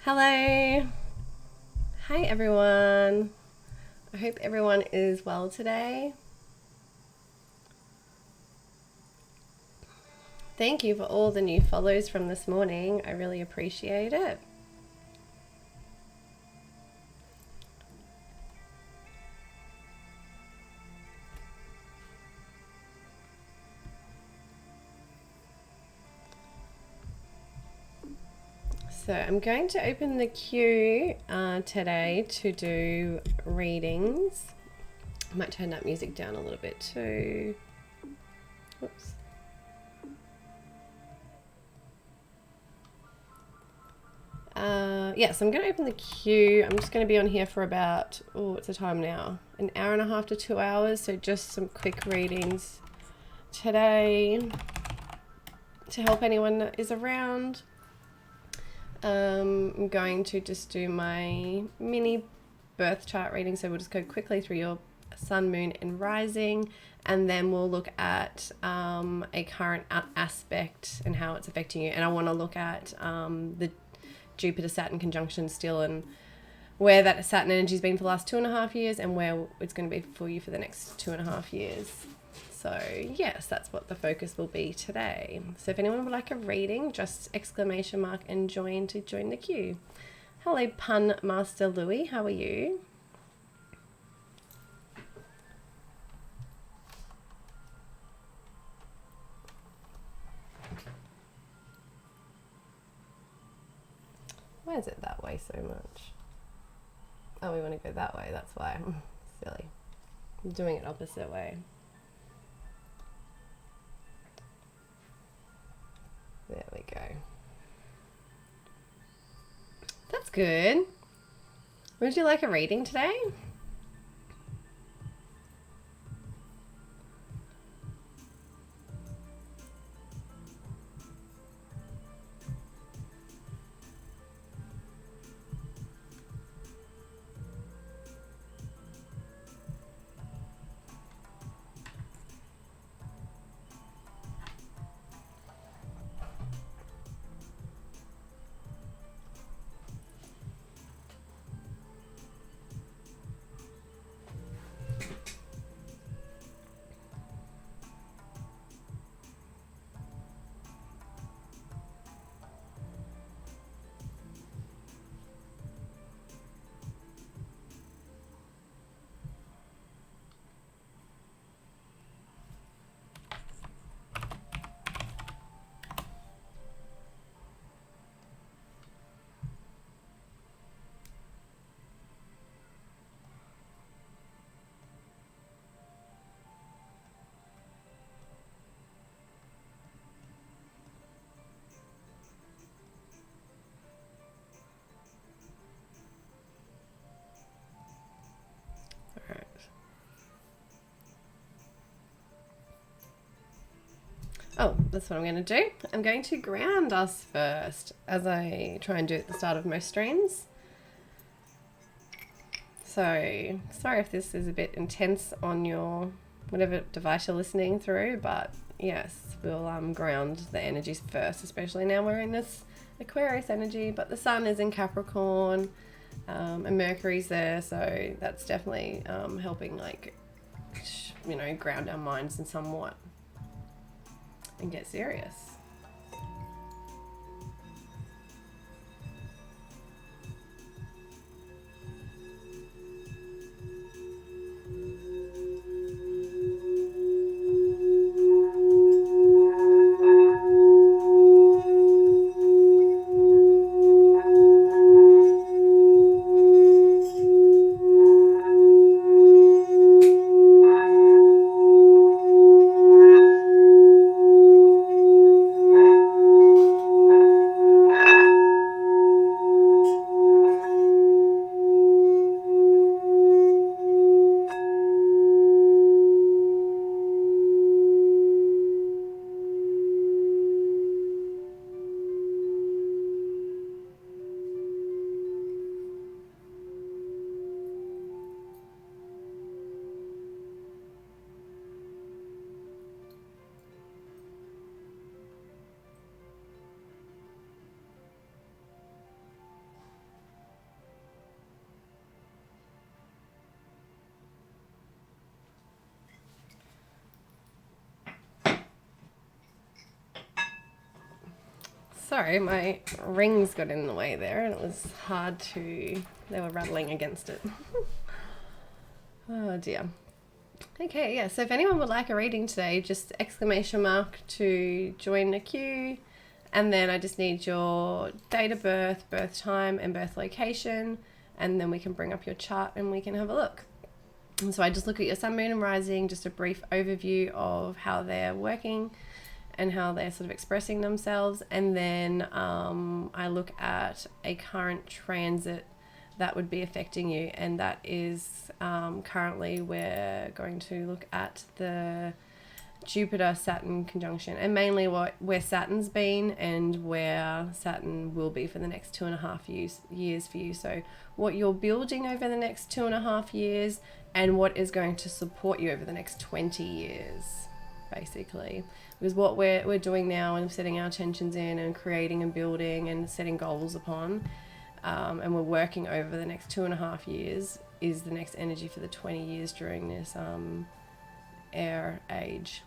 Hello. Hi, everyone. I hope everyone is well today. Thank you for all the new follows from this morning. I really appreciate it. So I'm going to open the queue today to do readings. I might turn that music down a little bit too. Whoops. So I'm going to open the queue. I'm just going to be on here for about, what's the time now? An hour and a half to 2 hours. So just some quick readings today to help anyone that is around. I'm going to just do my mini birth chart reading. So we'll just go quickly through your sun, moon, and rising. And then we'll look at a current aspect and how it's affecting you. And I want to look at the Jupiter-Saturn conjunction still and where that Saturn energy has been for the last 2.5 years and where it's going to be for you for the next 2.5 years. So yes, that's what the focus will be today. So if anyone would like a reading, just exclamation mark and join to join the queue. Hello, Pun Master Louis. How are you? Why is it that way so much? Oh, we want to go that way. That's why. Silly. I'm doing it opposite way. There we go. That's good. Would you like a reading today? Oh, that's what I'm going to do. I'm going to ground us first, as I try and do at the start of most streams. So, sorry if this is a bit intense on your whatever device you're listening through, but yes, we'll ground the energies first, especially now we're in this Aquarius energy, but the sun is in Capricorn, and Mercury's there, so that's definitely helping, ground our minds in somewhat and get serious. Sorry, my rings got in the way there and it was hard to, they were rattling against it. Oh dear. Okay, yeah, so if anyone would like a reading today, just exclamation mark to join the queue. And then I just need your date of birth, birth time, and birth location. And then we can bring up your chart and we can have a look. And so I just look at your sun, moon, and rising, just a brief overview of how they're working and how they're sort of expressing themselves. And then I look at a current transit that would be affecting you. And that is currently we're going to look at the Jupiter-Saturn conjunction, and mainly where Saturn's been and where Saturn will be for the next 2.5 years for you. So what you're building over the next 2.5 years and what is going to support you over the next 20 years, basically. Because what we're doing now and setting our intentions in and creating and building and setting goals upon, and we're working over the next 2.5 years, is the next energy for the 20 years during this air age.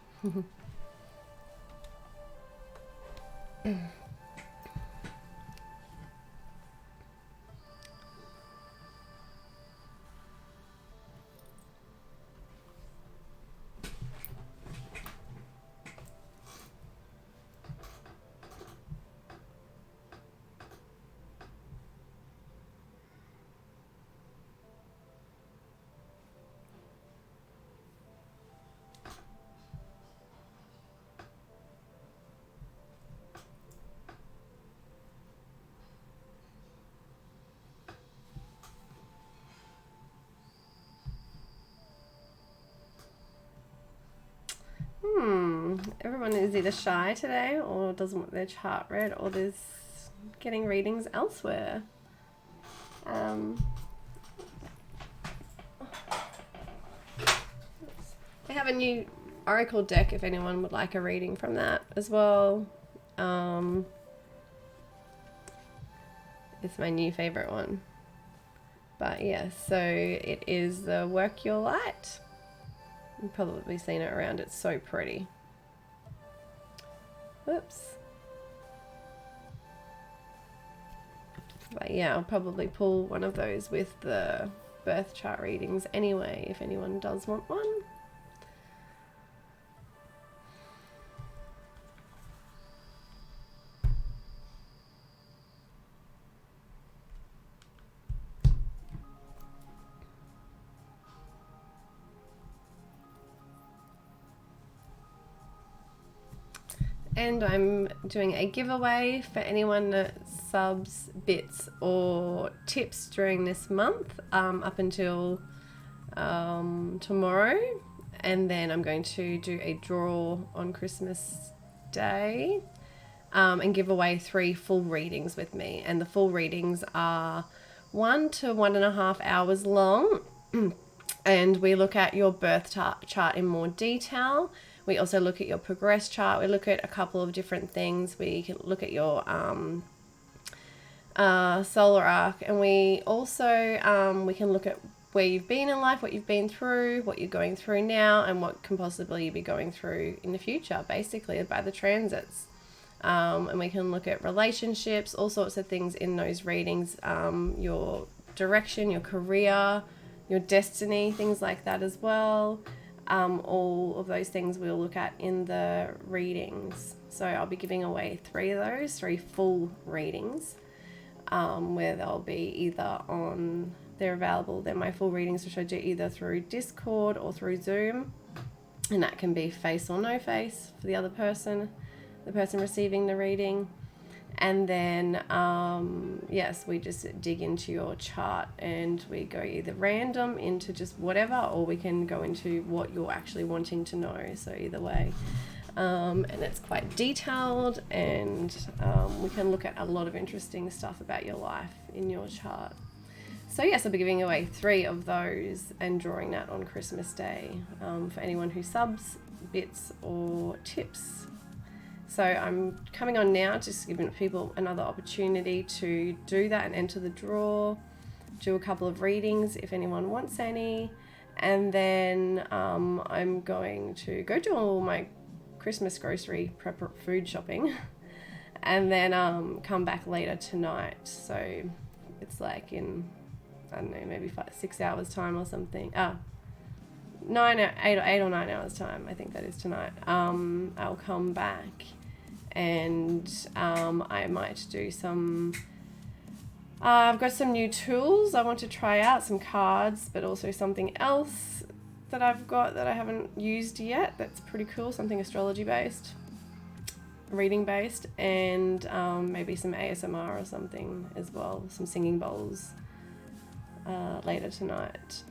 Everyone is either shy today or doesn't want their chart read, or there's getting readings elsewhere. I have a new oracle deck if anyone would like a reading from that as well. It's my new favorite one. But yeah, so it is the Work Your Light. You've probably seen it around. It's so pretty. Whoops. But yeah, I'll probably pull one of those with the birth chart readings anyway, if anyone does want one. And I'm doing a giveaway for anyone that subs, bits, or tips during this month up until tomorrow. And then I'm going to do a draw on Christmas Day and give away 3 full readings with me. And the full readings are 1 to 1.5 hours long. And we look at your birth chart in more detail. We also look at your progress chart. We look at a couple of different things. We can look at your solar arc, and we also we can look at where you've been in life, what you've been through, what you're going through now, and what can possibly be going through in the future, basically, by the transits. And we can look at relationships, all sorts of things in those readings, your direction, your career, your destiny, things like that as well. All of those things we'll look at in the readings. So I'll be giving away 3 of those, 3 full readings, where they'll be either on, they're available, they're my full readings, which I do either through Discord or through Zoom. And that can be face or no face for the other person, the person receiving the reading. And then, yes, we just dig into your chart and we go either random into just whatever, or we can go into what you're actually wanting to know. So either way, and it's quite detailed, and we can look at a lot of interesting stuff about your life in your chart. So yes, I'll be giving away 3 of those and drawing that on Christmas Day for anyone who subs, bits, or tips. So I'm coming on now, just giving people another opportunity to do that and enter the draw, do a couple of readings if anyone wants any, and then I'm going to go do all my Christmas grocery food shopping, and then come back later tonight. So it's like in, I don't know, maybe 6 hours time or something. 8 or 9 hours time, I think that is tonight. I'll come back, and I might do some. I've got some new tools I want to try out, some cards, but also something else that I've got that I haven't used yet. That's pretty cool. Something astrology based, reading based, and maybe some ASMR or something as well. Some singing bowls later tonight.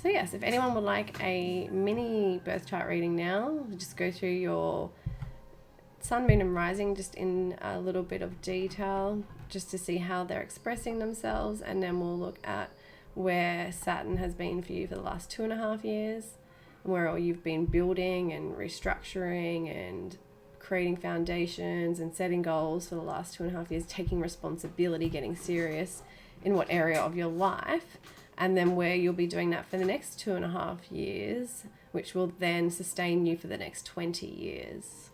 So yes, if anyone would like a mini birth chart reading now, just go through your sun, moon and rising just in a little bit of detail, just to see how they're expressing themselves, and then we'll look at where Saturn has been for you for the last 2.5 years, where you've been building and restructuring and creating foundations and setting goals for the last 2.5 years, taking responsibility, getting serious in what area of your life, and then where you'll be doing that for the next 2.5 years, which will then sustain you for the next 20 years.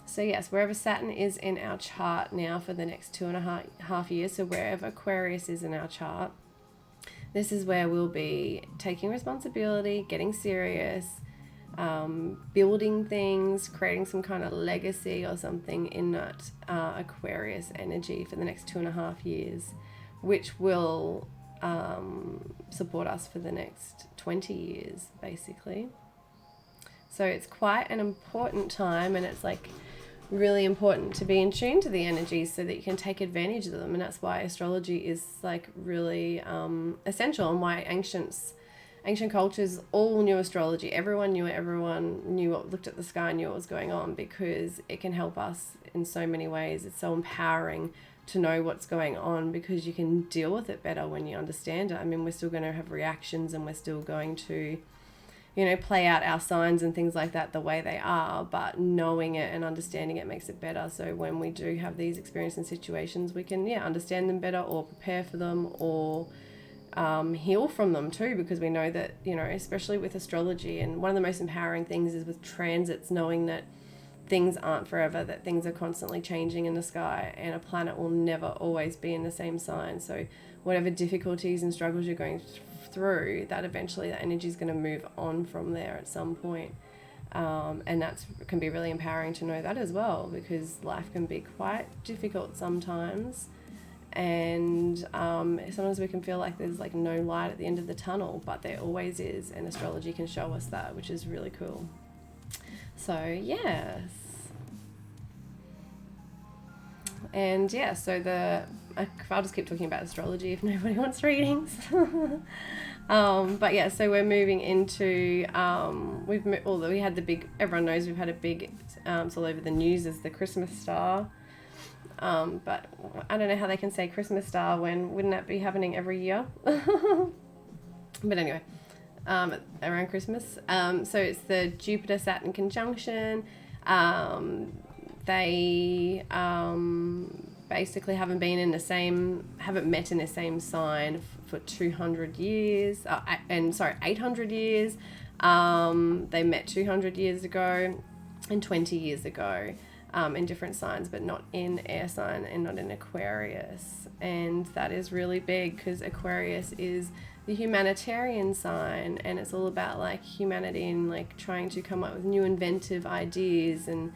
So yes, wherever Saturn is in our chart now for the next 2.5 years, so wherever Aquarius is in our chart, this is where we'll be taking responsibility, getting serious, building things, creating some kind of legacy or something in that Aquarius energy for the next 2.5 years, which will support us for the next 20 years, basically. So it's quite an important time, and it's like really important to be in tune to the energies so that you can take advantage of them. And that's why astrology is like really essential, and why ancient cultures all knew astrology. Everyone knew it. Everyone knew what, looked at the sky and knew what was going on, because it can help us in so many ways. It's so empowering to know what's going on, because you can deal with it better when you understand it. I mean, we're still going to have reactions, and we're still going to, you know, play out our signs and things like that the way they are, but knowing it and understanding it makes it better. So when we do have these experiences and situations, we can understand them better, or prepare for them, or heal from them too, because we know that, you know, especially with astrology, and one of the most empowering things is with transits, knowing that things aren't forever, that things are constantly changing in the sky, and a planet will never always be in the same sign. So whatever difficulties and struggles you're going through, that eventually that energy is going to move on from there at some point. And that can be really empowering to know that as well, because life can be quite difficult sometimes, and sometimes we can feel like there's like no light at the end of the tunnel, but there always is, and astrology can show us that, which is really cool. So yes, and yeah, so I'll just keep talking about astrology if nobody wants readings. But yeah, so we're moving into although we had the big, everyone knows we've had a big it's all over the news, is the Christmas star, but I don't know how they can say Christmas star when wouldn't that be happening every year? But anyway, around Christmas, so it's the Jupiter-Saturn conjunction. They basically haven't met in the same sign for 200 years, 800 years. They met 200 years ago and 20 years ago, in different signs, but not in air sign and not in Aquarius. And that is really big, because Aquarius is the humanitarian sign, and it's all about like humanity and like trying to come up with new inventive ideas and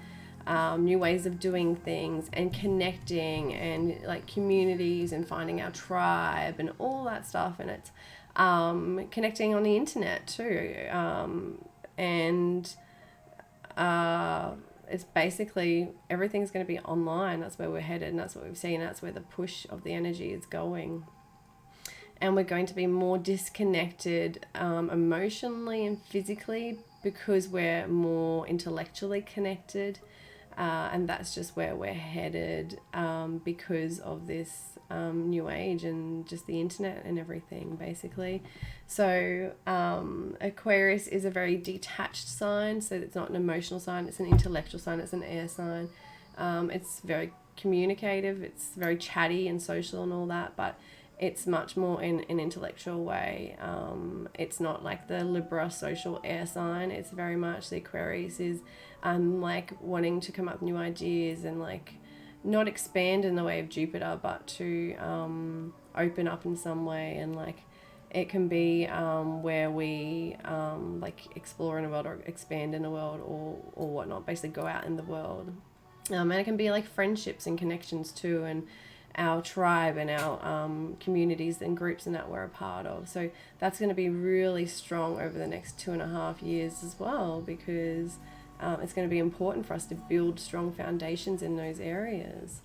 new ways of doing things, and connecting, and like communities, and finding our tribe and all that stuff. And it's connecting on the internet too, and it's basically everything's going to be online. That's where we're headed, and that's what we've seen. That's where the push of the energy is going. And we're going to be more disconnected emotionally and physically, because we're more intellectually connected. And that's just where we're headed, because of this new age and just the internet and everything, basically. So Aquarius is a very detached sign, so it's not an emotional sign, it's an intellectual sign, it's an air sign. It's very communicative, it's very chatty and social and all that, but it's much more in an intellectual way. It's not like the Libra social air sign. It's very much the Aquarius is like wanting to come up with new ideas and like not expand in the way of Jupiter, but to open up in some way. And like it can be where we like explore in the world or expand in the world or whatnot, basically go out in the world. And it can be like friendships and connections too, and our tribe and our communities and groups and that we're a part of. So that's going to be really strong over the next 2.5 years as well, because it's going to be important for us to build strong foundations in those areas.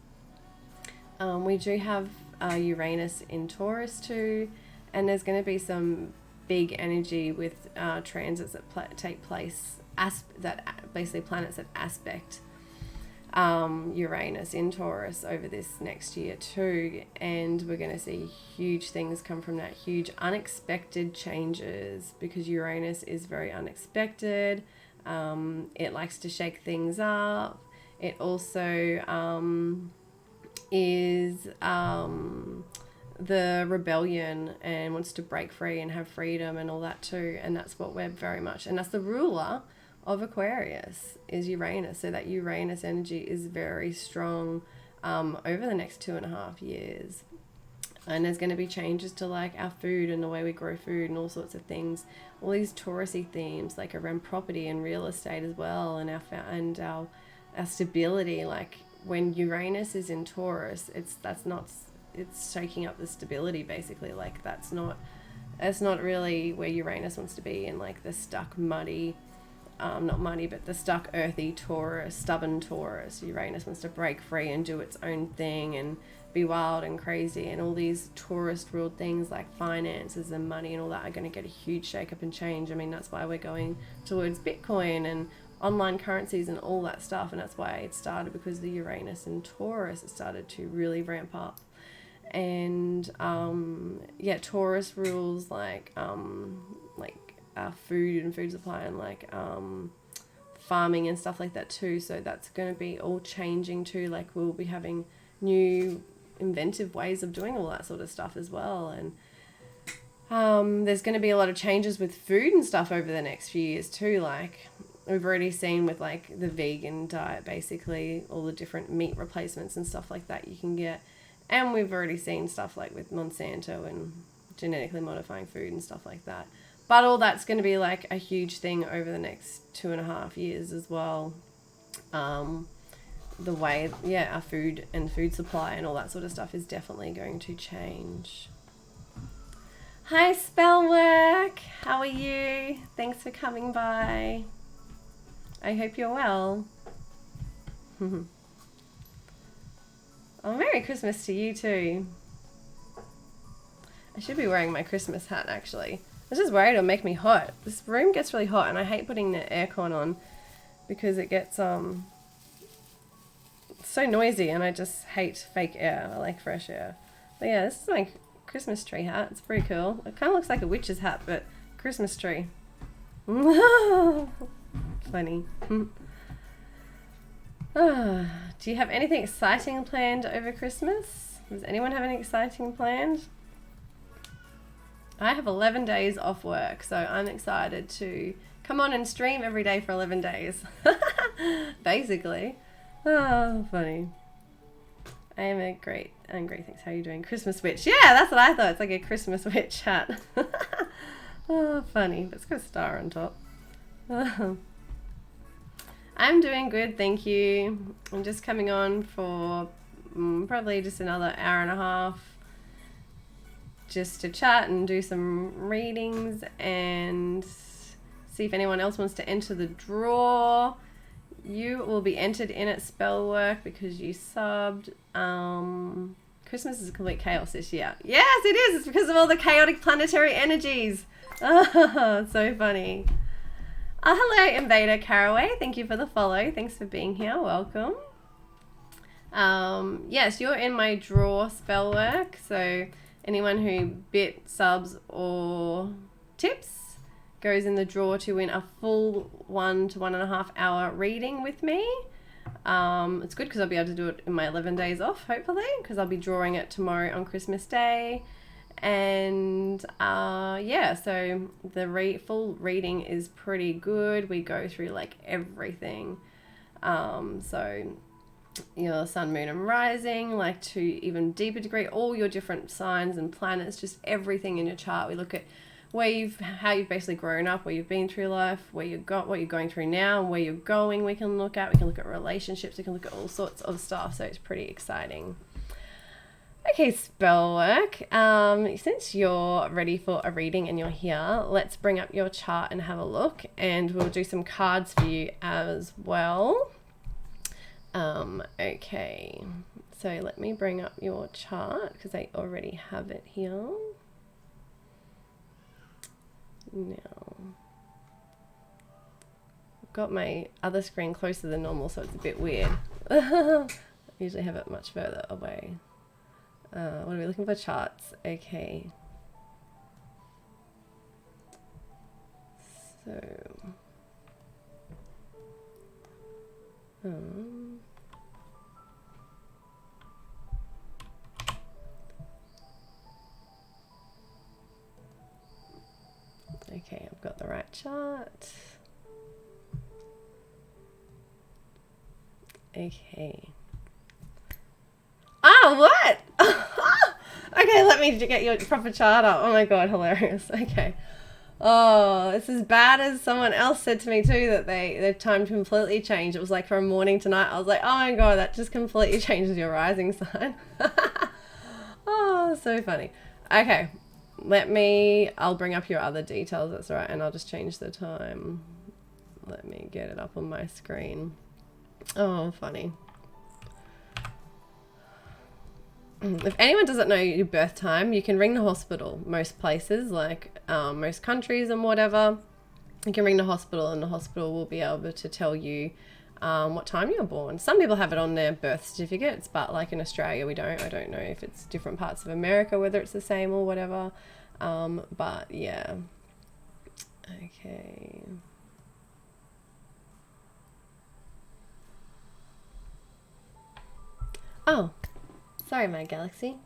We do have Uranus in Taurus too, and there's going to be some big energy with transits that take place, that basically planets that aspect Uranus in Taurus over this next year too, and we're going to see huge things come from that, huge unexpected changes, because Uranus is very unexpected. It likes to shake things up. It also is the rebellion and wants to break free and have freedom and all that too, and that's what we're very much, and that's the ruler of Aquarius is Uranus. So that Uranus energy is very strong over the next 2.5 years. And there's going to be changes to like our food and the way we grow food and all sorts of things. All these Taurusy themes like around property and real estate as well, and our stability. Like when Uranus is in Taurus, it's shaking up the stability basically. Like that's not really where Uranus wants to be, in like the stuck muddy. Not muddy, but the stuck earthy Taurus, stubborn Taurus. Uranus wants to break free and do its own thing and be wild and crazy, and all these Taurus ruled things like finances and money and all that are going to get a huge shake up and change. I mean, that's why we're going towards Bitcoin and online currencies and all that stuff, and that's why it started, because the Uranus and Taurus, it started to really ramp up. And Taurus rules like food and food supply and like farming and stuff like that too. So that's going to be all changing too. Like we'll be having new inventive ways of doing all that sort of stuff as well. And there's going to be a lot of changes with food and stuff over the next few years too. Like we've already seen with like the vegan diet, basically all the different meat replacements and stuff like that you can get. And we've already seen stuff like with Monsanto and genetically modifying food and stuff like that. But all that's going to be like a huge thing over the next 2.5 years as well. The way, our food and food supply and all that sort of stuff is definitely going to change. Hi, Spellwork. How are you? Thanks for coming by. I hope you're well. Oh, Merry Christmas to you too. I should be wearing my Christmas hat actually. I was just worried it'll make me hot. This room gets really hot and I hate putting the aircon on because it gets so noisy, and I just hate fake air. I like fresh air. But yeah, this is my Christmas tree hat. It's pretty cool. It kind of looks like a witch's hat, but Christmas tree. Funny. Do you have anything exciting planned over Christmas? Does anyone have anything exciting planned? I have 11 days off work, so I'm excited to come on and stream every day for 11 days. Basically. Oh, funny. I'm great, thanks. How are you doing? Christmas witch. Yeah, that's what I thought. It's like a Christmas witch hat. Oh, funny. It's got a star on top. I'm doing good, thank you. I'm just coming on for probably just another hour and a half, just to chat and do some readings and see if anyone else wants to enter the draw. You will be entered in at Spellwork because you subbed. Christmas is a complete chaos this year. Yes, it is. It's because of all the chaotic planetary energies. Oh, so funny. Hello, Invader Caraway. Thank you for the follow. Thanks for being here. Welcome. Yes, you're in my draw, Spellwork. So anyone who bit, subs, or tips goes in the draw to win a full 1 to 1.5 hour reading with me. It's good because I'll be able to do it in my 11 days off, hopefully, because I'll be drawing it tomorrow on Christmas Day. And yeah, so the full reading is pretty good. We go through like everything. So your sun, moon, and rising, like to even deeper degree, all your different signs and planets, just everything in your chart. We look at how you've basically grown up, where you've been through life, what you're going through now, and where you're going. We can look at relationships. We can look at all sorts of stuff. So it's pretty exciting. Okay, spell work. Since you're ready for a reading and you're here, let's bring up your chart and have a look, and we'll do some cards for you as well. Okay, so let me bring up your chart because I already have it here. Now, I've got my other screen closer than normal, so it's a bit weird. I usually have it much further away. What are we looking for? Charts. Okay. So, okay, I've got the right chart. Okay. Oh, what? Okay, let me get your proper chart up. Oh my god, hilarious. Okay. Oh, it's as bad as someone else said to me too, that their time completely changed. It was like from morning to night. I was like, oh my god, that just completely changes your rising sign. Oh, so funny. Okay, I'll bring up your other details, that's right, and I'll just change the time. Let me get it up on my screen. Oh, funny. If anyone doesn't know your birth time, you can ring the hospital. Most places, like most countries and whatever, you can ring the hospital and the hospital will be able to tell you what time you were born. Some people have it on their birth certificates, but like in Australia we don't. I don't know if it's different parts of America, whether it's the same or whatever. But yeah. Okay. Oh. Sorry, Mad Galaxy.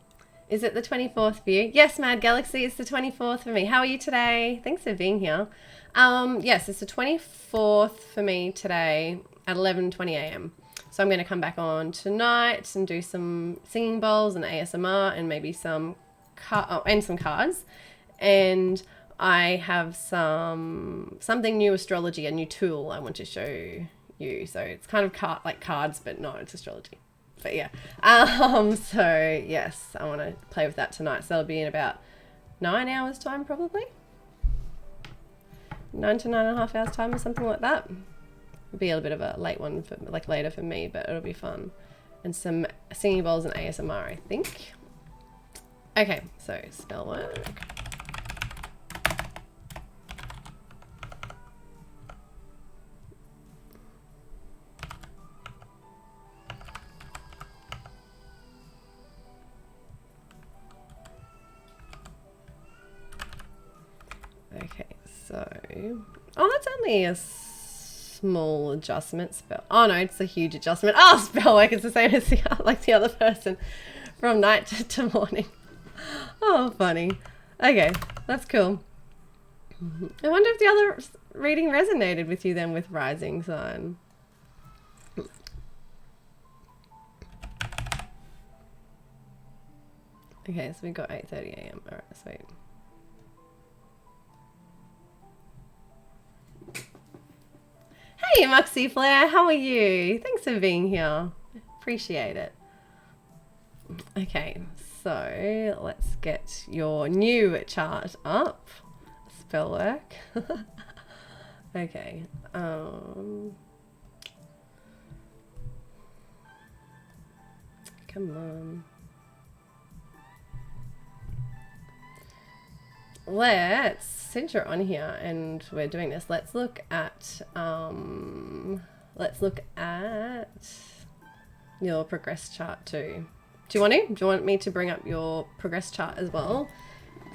Is it the 24th for you? Yes, Mad Galaxy, it's the 24th for me. How are you today? Thanks for being here. Yes, it's the 24th for me today at 11:20 a.m. So I'm going to come back on tonight and do some singing bowls and ASMR and maybe some cards. And I have something new astrology, a new tool I want to show you. So it's kind of like cards, but no, it's astrology. But yeah, so yes, I want to play with that tonight. So that'll be in about 9 hours time, probably 9 to 9.5 hours time or something like that. It'll be a bit of a late one for like later for me, but it'll be fun. And some singing bowls and ASMR, I think. Okay, so spell work. Okay, so, oh, that's only a small adjustment. Oh no, it's a huge adjustment. Oh, spell work is the same as the other person from night to morning. Oh, funny. Okay, that's cool. I wonder if the other reading resonated with you then with rising sign. Okay, so we got 8:30 a.m. All right, sweet. Hey, Moxie Flair, how are you? Thanks for being here. Appreciate it. Okay, so let's get your new chart up. Spell work. Okay. Come on. Since you're on here and we're doing this, let's look at your progress chart too. Do you want me to bring up your progress chart as well,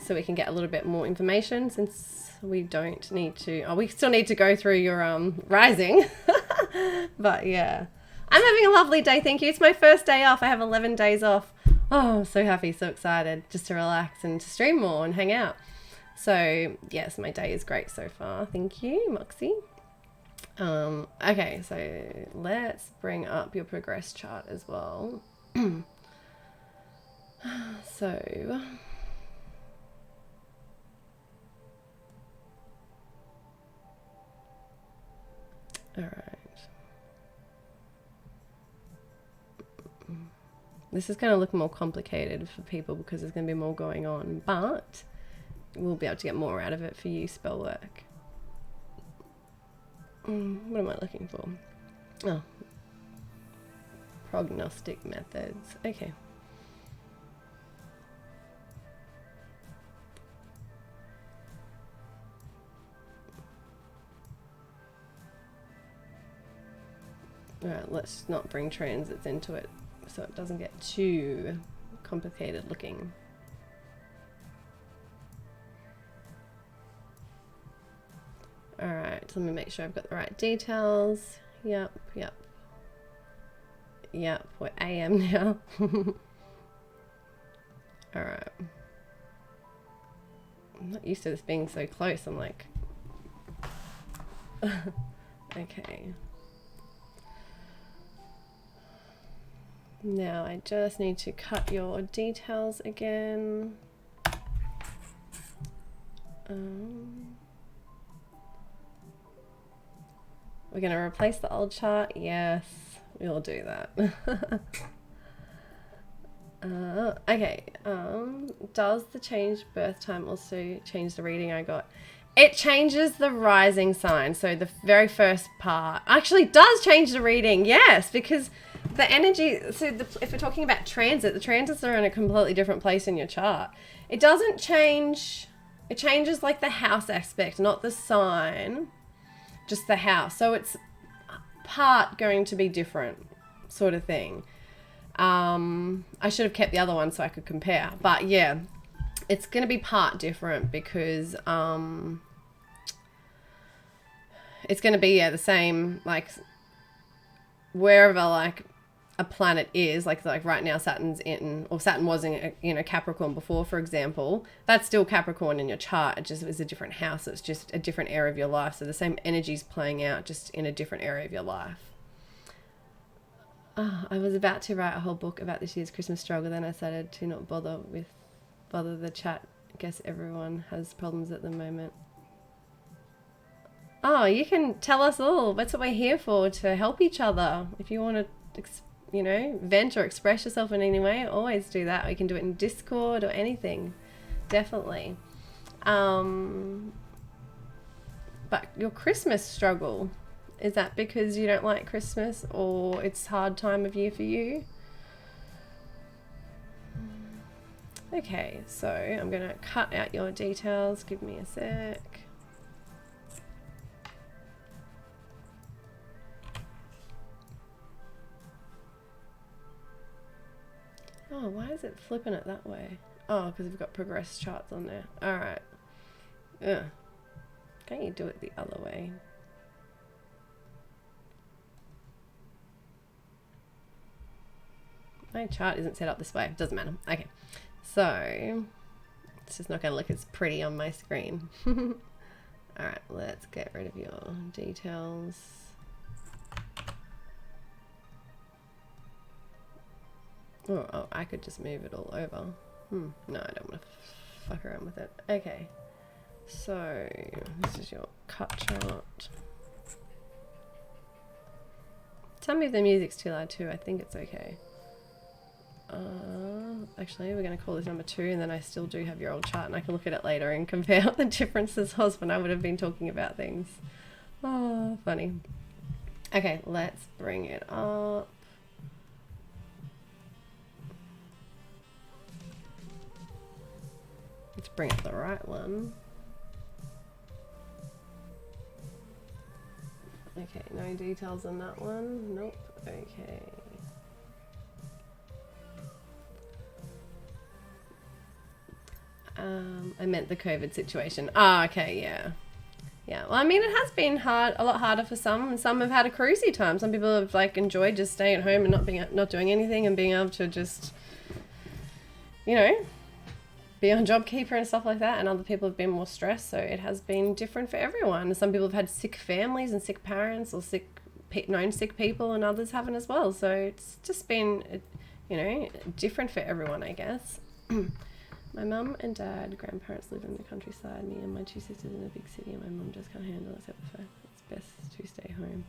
so we can get a little bit more information, since we don't need to, we still need to go through your rising. But yeah, I'm having a lovely day, thank you. It's my first day off. I have 11 days off. oh, I'm so happy, so excited just to relax and to stream more and hang out. So yes, my day is great so far. Thank you, Moxie. Okay, so let's bring up your progress chart as well. So all right. This is going to look more complicated for people because there's going to be more going on, but we'll be able to get more out of it for you, spell work. What am I looking for? Oh, prognostic methods. Okay. All right, let's not bring transits into it so it doesn't get too complicated looking. All right, so let me make sure I've got the right details. Yep. We're AM now. All right. I'm not used to this being so close. I'm like, okay. Now I just need to cut your details again. We're going to replace the old chart. Yes, we'll do that. Okay. Does the change birth time also change the reading I got? It changes the rising sign. So the very first part actually does change the reading. Yes, because the energy, if we're talking about transit, the transits are in a completely different place in your chart. It doesn't change, it changes like the house aspect, not the sign, just the house. So it's part going to be different sort of thing. I should have kept the other one so I could compare, but yeah, it's going to be part different because it's going to be the same, like wherever like a planet is, like right now Saturn's in, or Saturn was in Capricorn before, for example. That's still Capricorn in your chart. It just is a different house. It's just a different area of your life. So the same energy's playing out just in a different area of your life. I was about to write a whole book about this year's Christmas struggle, then I decided to not bother the chat. I guess everyone has problems at the moment. Oh, you can tell us all. That's what we're here for, to help each other. If you want to, vent or express yourself in any way, always do that. We can do it in Discord or anything. Definitely. But your Christmas struggle, is that because you don't like Christmas or it's a hard time of year for you? Okay, so I'm going to cut out your details. Give me a sec. Oh, why is it flipping it that way? Oh, because we've got progress charts on there. All right. Ugh. Can't you do it the other way? My chart isn't set up this way. Doesn't matter. Okay. So, it's just not going to look as pretty on my screen. All right, let's get rid of your details. Oh, I could just move it all over. No, I don't want to fuck around with it. Okay, so this is your cut chart. Tell me if the music's too loud too. I think it's okay. Actually, we're going to call this number 2, and then I still do have your old chart, and I can look at it later and compare what the differences was when I would have been talking about things. Oh, funny. Okay, let's bring it up. Let's bring up the right one. Okay, no details on that one. Nope. Okay. I meant the COVID situation. Oh, okay, yeah. Yeah, well, I mean, it has been hard, a lot harder for some, and some have had a cruisy time. Some people have like enjoyed just staying at home and not doing anything and being able to just you know, be on JobKeeper and stuff like that, and other people have been more stressed, so it has been different for everyone. Some people have had sick families and sick parents, or known sick people, and others haven't as well. So it's just been, you know, different for everyone, I guess. My mum and dad, grandparents live in the countryside. Me and my 2 sisters in a big city, and my mum just can't handle it. So it's best to stay home.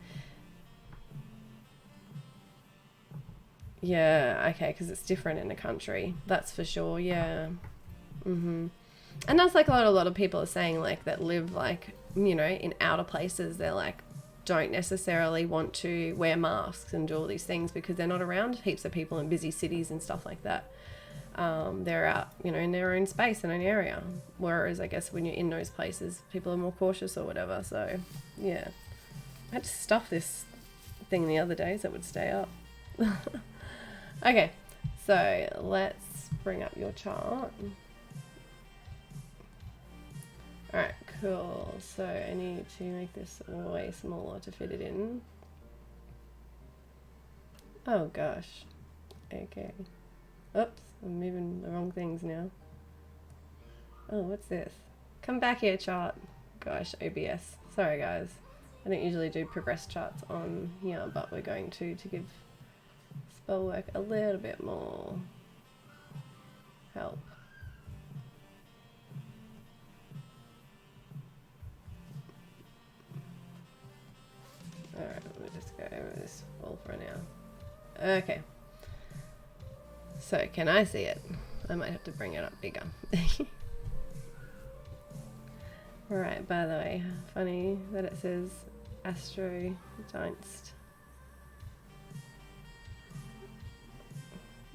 Yeah, okay, because it's different in the country. That's for sure. Yeah. And that's like a lot of people are saying, like, that live, like, you know, in outer places. They're like, don't necessarily want to wear masks and do all these things because they're not around heaps of people in busy cities and stuff like that. They're out, you know, in their own space, in an area. Whereas I guess when you're in those places, people are more cautious or whatever. So yeah, I had to stuff this thing the other day so it would stay up. Okay, so let's bring up your chart. Alright, cool. So I need to make this way smaller to fit it in. Oh gosh. Okay. Oops, I'm moving the wrong things now. Oh, what's this? Come back here, chart. Gosh, OBS. Sorry guys. I don't usually do progress charts on here, but we're going to give spell work a little bit more help. Alright, we'll just go over this wall for now. Okay. So, can I see it? I might have to bring it up bigger. Alright, by the way, funny that it says Astrology.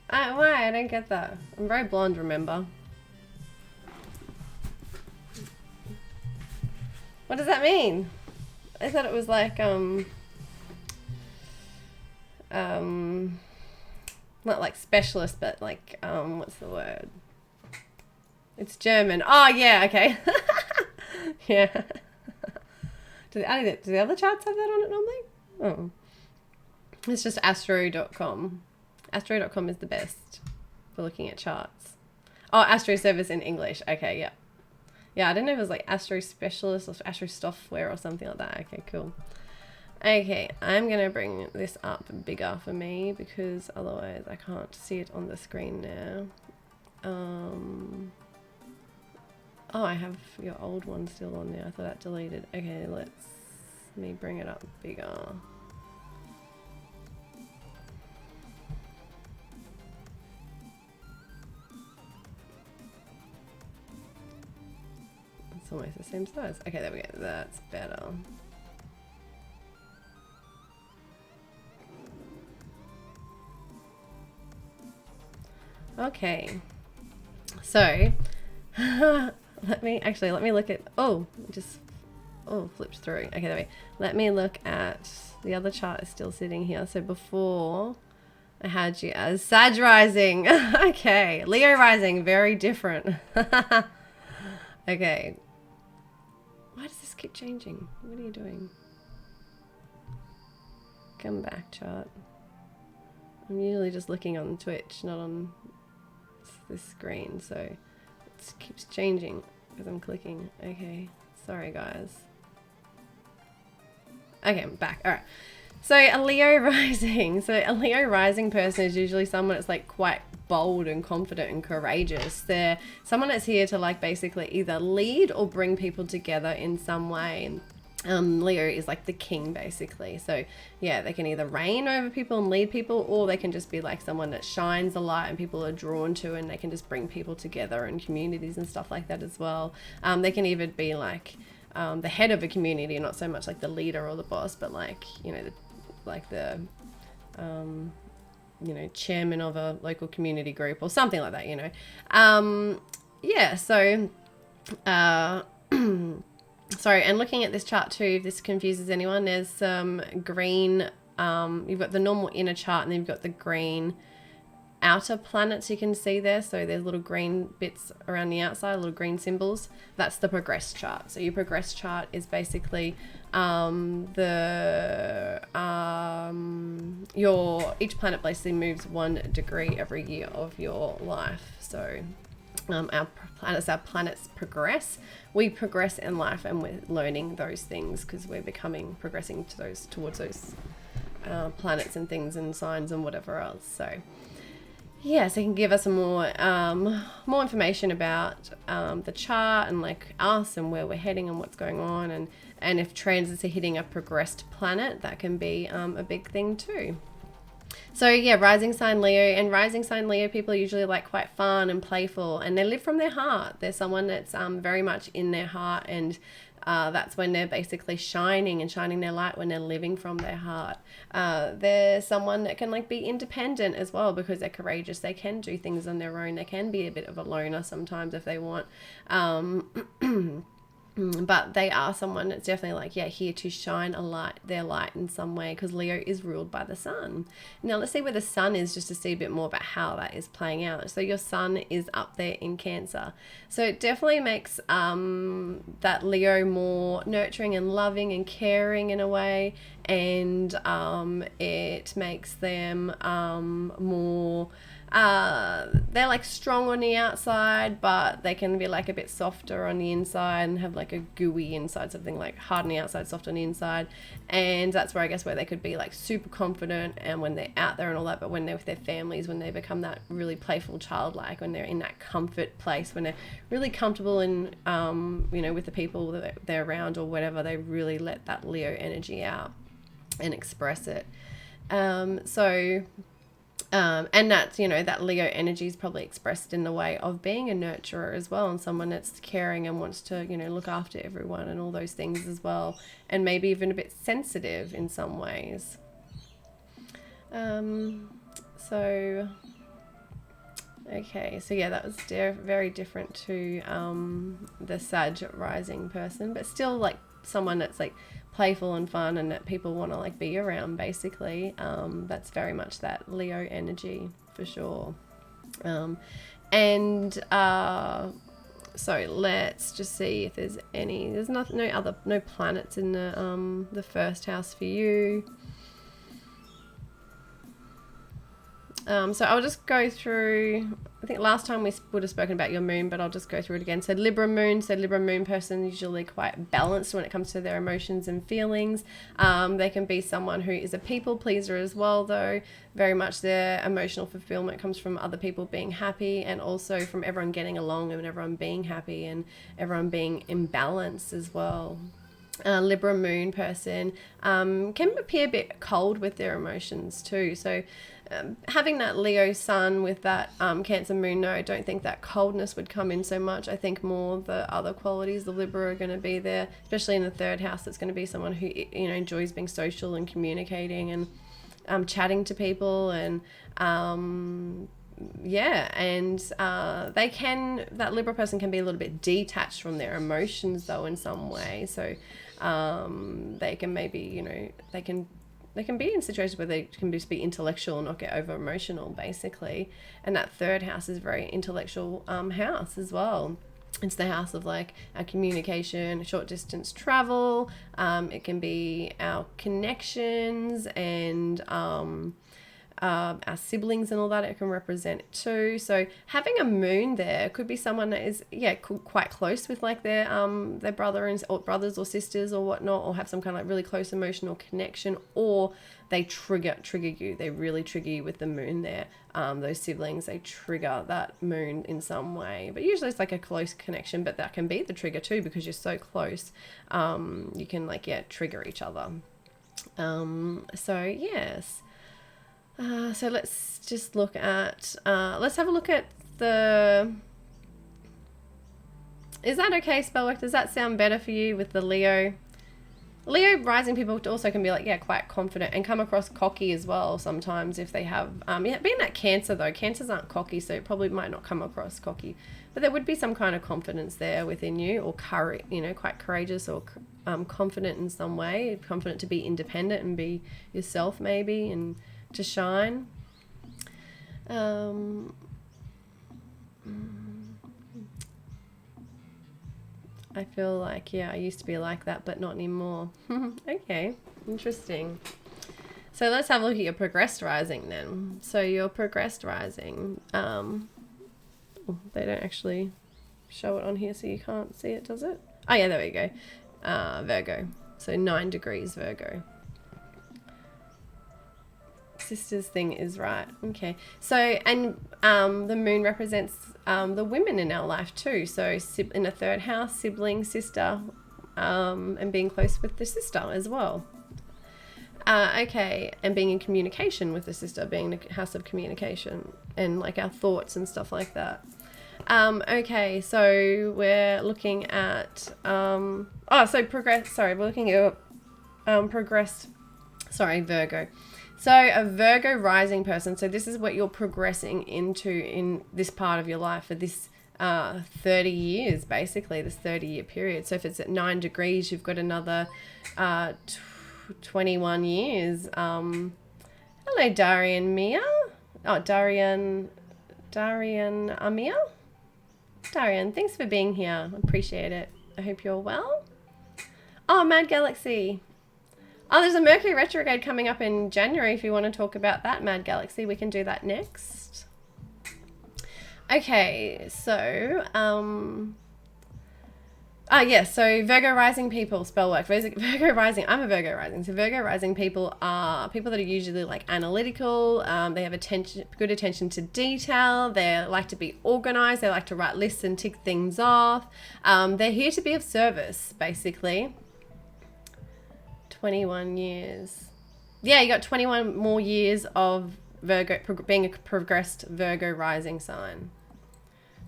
Why? I don't get that. I'm very blonde, remember? What does that mean? I thought it was like, not like specialist, but like, what's the word? It's German. Oh, yeah, okay. Yeah. Do the other charts have that on it normally? Oh. It's just astro.com. Astro.com is the best for looking at charts. Oh, Astro Service in English. Okay, yeah. Yeah, I don't know if it was like Astro Specialist or Astro Software or something like that. Okay, cool. Okay, I'm going to bring this up bigger for me because otherwise I can't see it on the screen now. Oh, I have your old one still on there. I thought that deleted. Okay, let me bring it up bigger. It's almost the same size. Okay, there we go. That's better. Okay. So, let me look at, flipped through. Okay, there we go. Let me look at, the other chart is still sitting here. So before I had you as Sag rising. Okay, Leo rising, very different. Okay. Why does this keep changing? What are you doing? Come back, chart. I'm usually just looking on Twitch, not on this screen, so it keeps changing because I'm clicking. Okay, sorry guys. Okay, I'm back. All right. So a Leo rising. So a Leo rising person is usually someone that's like quite bold and confident and courageous. They're someone that's here to like basically either lead or bring people together in some way. Leo is like the king basically. So yeah, they can either reign over people and lead people, or they can just be like someone that shines a light and people are drawn to, and they can just bring people together in communities and stuff like that as well. They can even be like the head of a community, not so much like the leader or the boss, but like, you know, you know, chairman of a local community group or something like that, you know. Yeah, so sorry, and looking at this chart too, if this confuses anyone, there's some green, you've got the normal inner chart and then you've got the green outer planets you can see there. So there's little green bits around the outside, little green symbols. That's the progress chart. So your progress chart is basically each planet basically moves 1 degree every year of your life. So our planets progress. We progress in life, and we're learning those things because we're progressing towards those planets and things and signs and whatever else. So yeah, so it can give us more information about the chart and like us and where we're heading and what's going on, and if transits are hitting a progressed planet, that can be a big thing too. So yeah, rising sign Leo, and rising sign Leo people are usually like quite fun and playful, and they live from their heart. They're someone that's very much in their heart, and that's when they're basically shining their light, when they're living from their heart. They're someone that can like be independent as well because they're courageous. They can do things on their own. They can be a bit of a loner sometimes if they want. But they are someone that's definitely like, here to shine their light in some way, because Leo is ruled by the sun. Now let's see where the sun is, just to see a bit more about how that is playing out. So your sun is up there in Cancer. So it definitely makes that Leo more nurturing and loving and caring in a way. And it makes them more... they're like strong on the outside, but they can be like a bit softer on the inside and have like a gooey inside, something like hard on the outside, soft on the inside. And that's where I guess where they could be like super confident and when they're out there and all that, but when they're with their families, when they become that really playful childlike, when they're in that comfort place, when they're really comfortable in with the people that they're around or whatever, they really let that Leo energy out and express it. And that's, that Leo energy is probably expressed in the way of being a nurturer as well, and someone that's caring and wants to, look after everyone and all those things as well, and maybe even a bit sensitive in some ways. Okay, so yeah, that was very different to the Sag rising person, but still like someone that's like playful and fun and that people want to like be around basically. That's very much that Leo energy for sure. So let's just see if there's no planets in the first house for you. So I'll just go through, I think last time we would have spoken about your moon, but I'll just go through it again. So Libra moon person usually quite balanced when it comes to their emotions and feelings. They can be someone who is a people pleaser as well, though. Very much their emotional fulfillment comes from other people being happy, and also from everyone getting along and everyone being happy and everyone being in balance as well. Libra moon person can appear a bit cold with their emotions too. So having that Leo sun with that Cancer moon, no, I don't think that coldness would come in so much. I think more the other qualities, the Libra are going to be there, especially in the third house. It's going to be someone who enjoys being social and communicating and chatting to people, and that Libra person can be a little bit detached from their emotions though in some way. So they can maybe, they can be in situations where they can just be intellectual and not get over emotional basically. And that third house is a very intellectual house as well. It's the house of like our communication, short distance travel. It can be our connections and our siblings and all that. It can represent it too. So having a moon there could be someone that is quite close with like their brothers or sisters or whatnot, or have some kind of like really close emotional connection, or they trigger you. They really trigger you with the moon there. Those siblings, they trigger that moon in some way, but usually it's like a close connection, but that can be the trigger too, because you're so close. You can trigger each other. So yes. So let's just look at, let's have a look at is that okay, Spellwork? Does that sound better for you with the Leo? Leo rising people also can be quite confident and come across cocky as well sometimes if they have, being that Cancer though, Cancers aren't cocky, so it probably might not come across cocky, but there would be some kind of confidence there within you, or courage, quite courageous or confident in some way, confident to be independent and be yourself maybe, and to shine. Um, I feel like, yeah, I used to be like that, but not anymore. Okay, interesting. So let's have a look at your progressed rising then. So your progressed rising, they don't actually show it on here, so you can't see it, does it? Oh yeah, there we go. Virgo. So 9 degrees Virgo. Sister's thing is right. Okay. So, and the moon represents the women in our life too. So in the third house, sibling, sister, and being close with the sister as well. Okay, and being in communication with the sister, being the house of communication and like our thoughts and stuff like that. Okay, so we're looking at we're looking at Virgo. So a Virgo rising person, so this is what you're progressing into in this part of your life for this 30 years, basically, this 30-year period. So if it's at 9 degrees, you've got another 21 years. Hello, Darian Mia. Oh, Darian Amia. Darian, thanks for being here. I appreciate it. I hope you're well. Oh, Mad Galaxy. Oh, there's a Mercury retrograde coming up in January. If you want to talk about that, Mad Galaxy, we can do that next. Okay, so, so Virgo rising people, spell work. Virgo rising, I'm a Virgo rising. So Virgo rising people are people that are usually like analytical. They have good attention to detail. They like to be organized. They like to write lists and tick things off. They're here to be of service, basically. 21 years. Yeah, you got 21 more years of Virgo, being a progressed Virgo rising sign.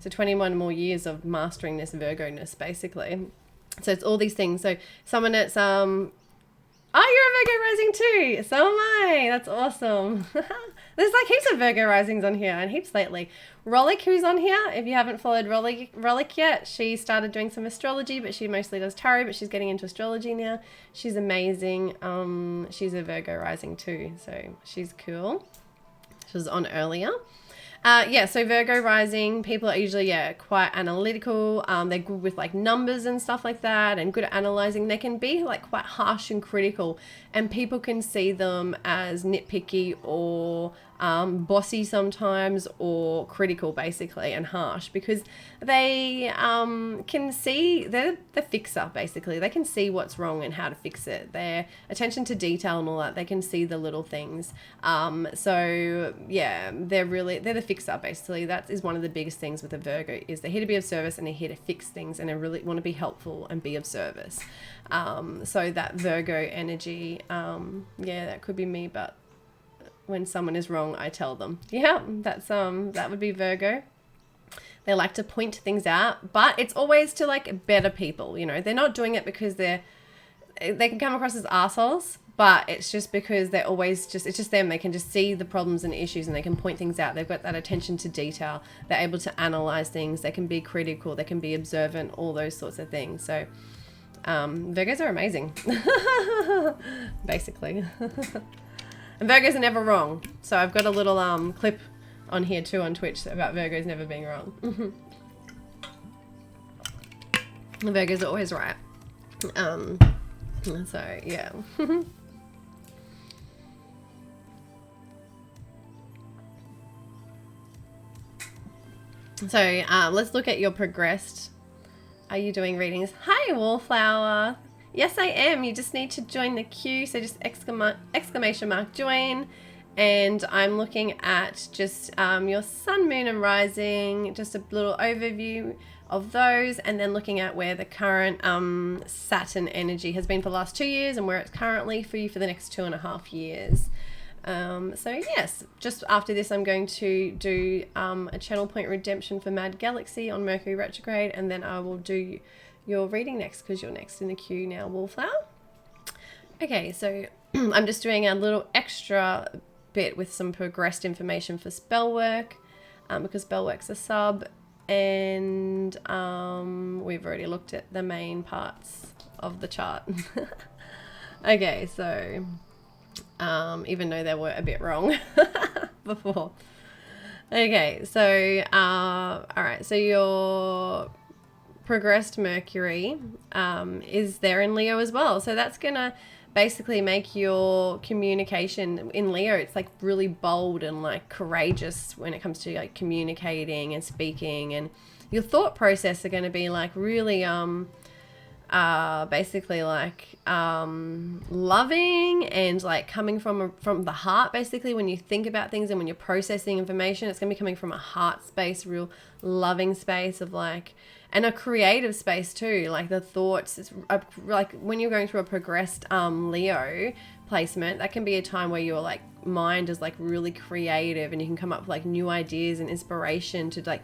So 21 more years of mastering this Virgo-ness, basically. So it's all these things. So someone that's, oh, you're a Virgo rising too. So am I. That's awesome. There's like heaps of Virgo risings on here and heaps lately. Rollick, who's on here, if you haven't followed Rollick yet, she started doing some astrology, but she mostly does tarot, but she's getting into astrology now. She's amazing. She's a Virgo rising too, so she's cool. She was on earlier. So Virgo rising people are usually, quite analytical. They're good with like numbers and stuff like that and good at analyzing. They can be like quite harsh and critical, and people can see them as nitpicky or bossy sometimes, or critical basically, and harsh, because they can see, they're the fixer basically. They can see what's wrong and how to fix it. Their attention to detail and all that, they can see the little things. They're the fixer basically. That is one of the biggest things with a Virgo, is they're here to be of service and they're here to fix things, and they really want to be helpful and be of service. So that Virgo energy, that could be me, but when someone is wrong, I tell them. Yeah, that's that would be Virgo. They like to point things out, but it's always to like better people. You know, they're not doing it because they can come across as assholes, but it's just because they're always it's just them. They can just see the problems and issues, and they can point things out. They've got that attention to detail. They're able to analyze things. They can be critical. They can be observant. All those sorts of things. So Virgos are amazing, basically. And Virgos are never wrong. So I've got a little clip on here too on Twitch about Virgos never being wrong. The Virgos are always right. So yeah. So let's look at your progressed. Are you doing readings? Hi, Wallflower. Yes, I am. You just need to join the queue. So just exclamation mark join. And I'm looking at just your sun, moon, and rising. Just a little overview of those. And then looking at where the current Saturn energy has been for the last 2 years and where it's currently for you for the next 2.5 years. So yes, just after this, I'm going to do a channel point redemption for Mad Galaxy on Mercury retrograde. And then I will do your reading next, because you're next in the queue now, Wallflower. Okay, so I'm just doing a little extra bit with some progressed information for spell work, because spell work's a sub, and we've already looked at the main parts of the chart. Okay, so even though they were a bit wrong before. Okay, so all right, so your progressed Mercury is there in Leo as well. So that's gonna basically make your communication in Leo, it's like really bold and like courageous when it comes to like communicating and speaking, and your thought process are going to be like really basically like loving and like coming from the heart. Basically, when you think about things and when you're processing information, it's going to be coming from a heart space, real loving space of like, and a creative space too. Like the thoughts, it's like when you're going through a progressed Leo placement, that can be a time where your like mind is like really creative and you can come up with like new ideas and inspiration to like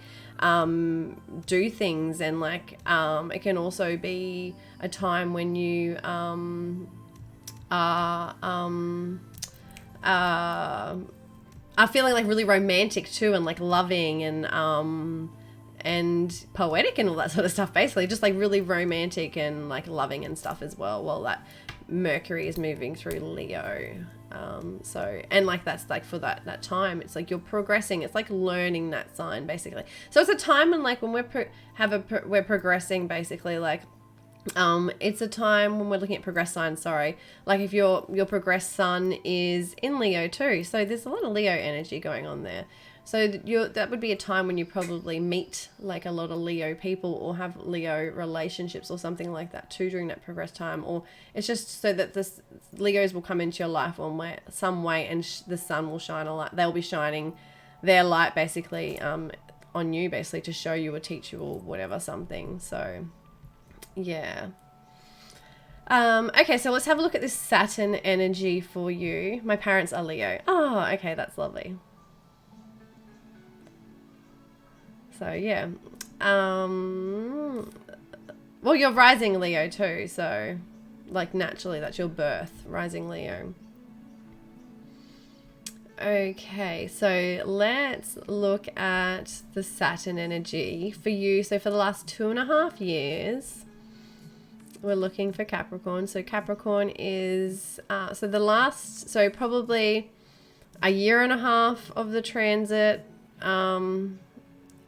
do things. And like it can also be a time when you are feeling like really romantic too, and like loving and poetic and all that sort of stuff. Basically just like really romantic and like loving and stuff as well, while that Mercury is moving through Leo. So, and like that's like for that time, it's like you're progressing, it's like learning that sign basically. So it's a time when like when we're progressing basically, like it's a time when we're looking at progressed signs, like if your progressed sun is in Leo too, so there's a lot of Leo energy going on there. So that would be a time when you probably meet like a lot of Leo people or have Leo relationships or something like that too during that progressed time. Or it's just so that this Leos will come into your life some way, and the sun will shine a light. They'll be shining their light basically on you, basically to show you or teach you or whatever something. So yeah. Okay, so let's have a look at this Saturn energy for you. My parents are Leo. Oh, okay, that's lovely. So yeah, well, you're rising Leo too, so like naturally that's your birth, rising Leo. Okay, so let's look at the Saturn energy for you. So for the last 2.5 years, we're looking for Capricorn. So Capricorn is so probably a 1.5 years of the transit.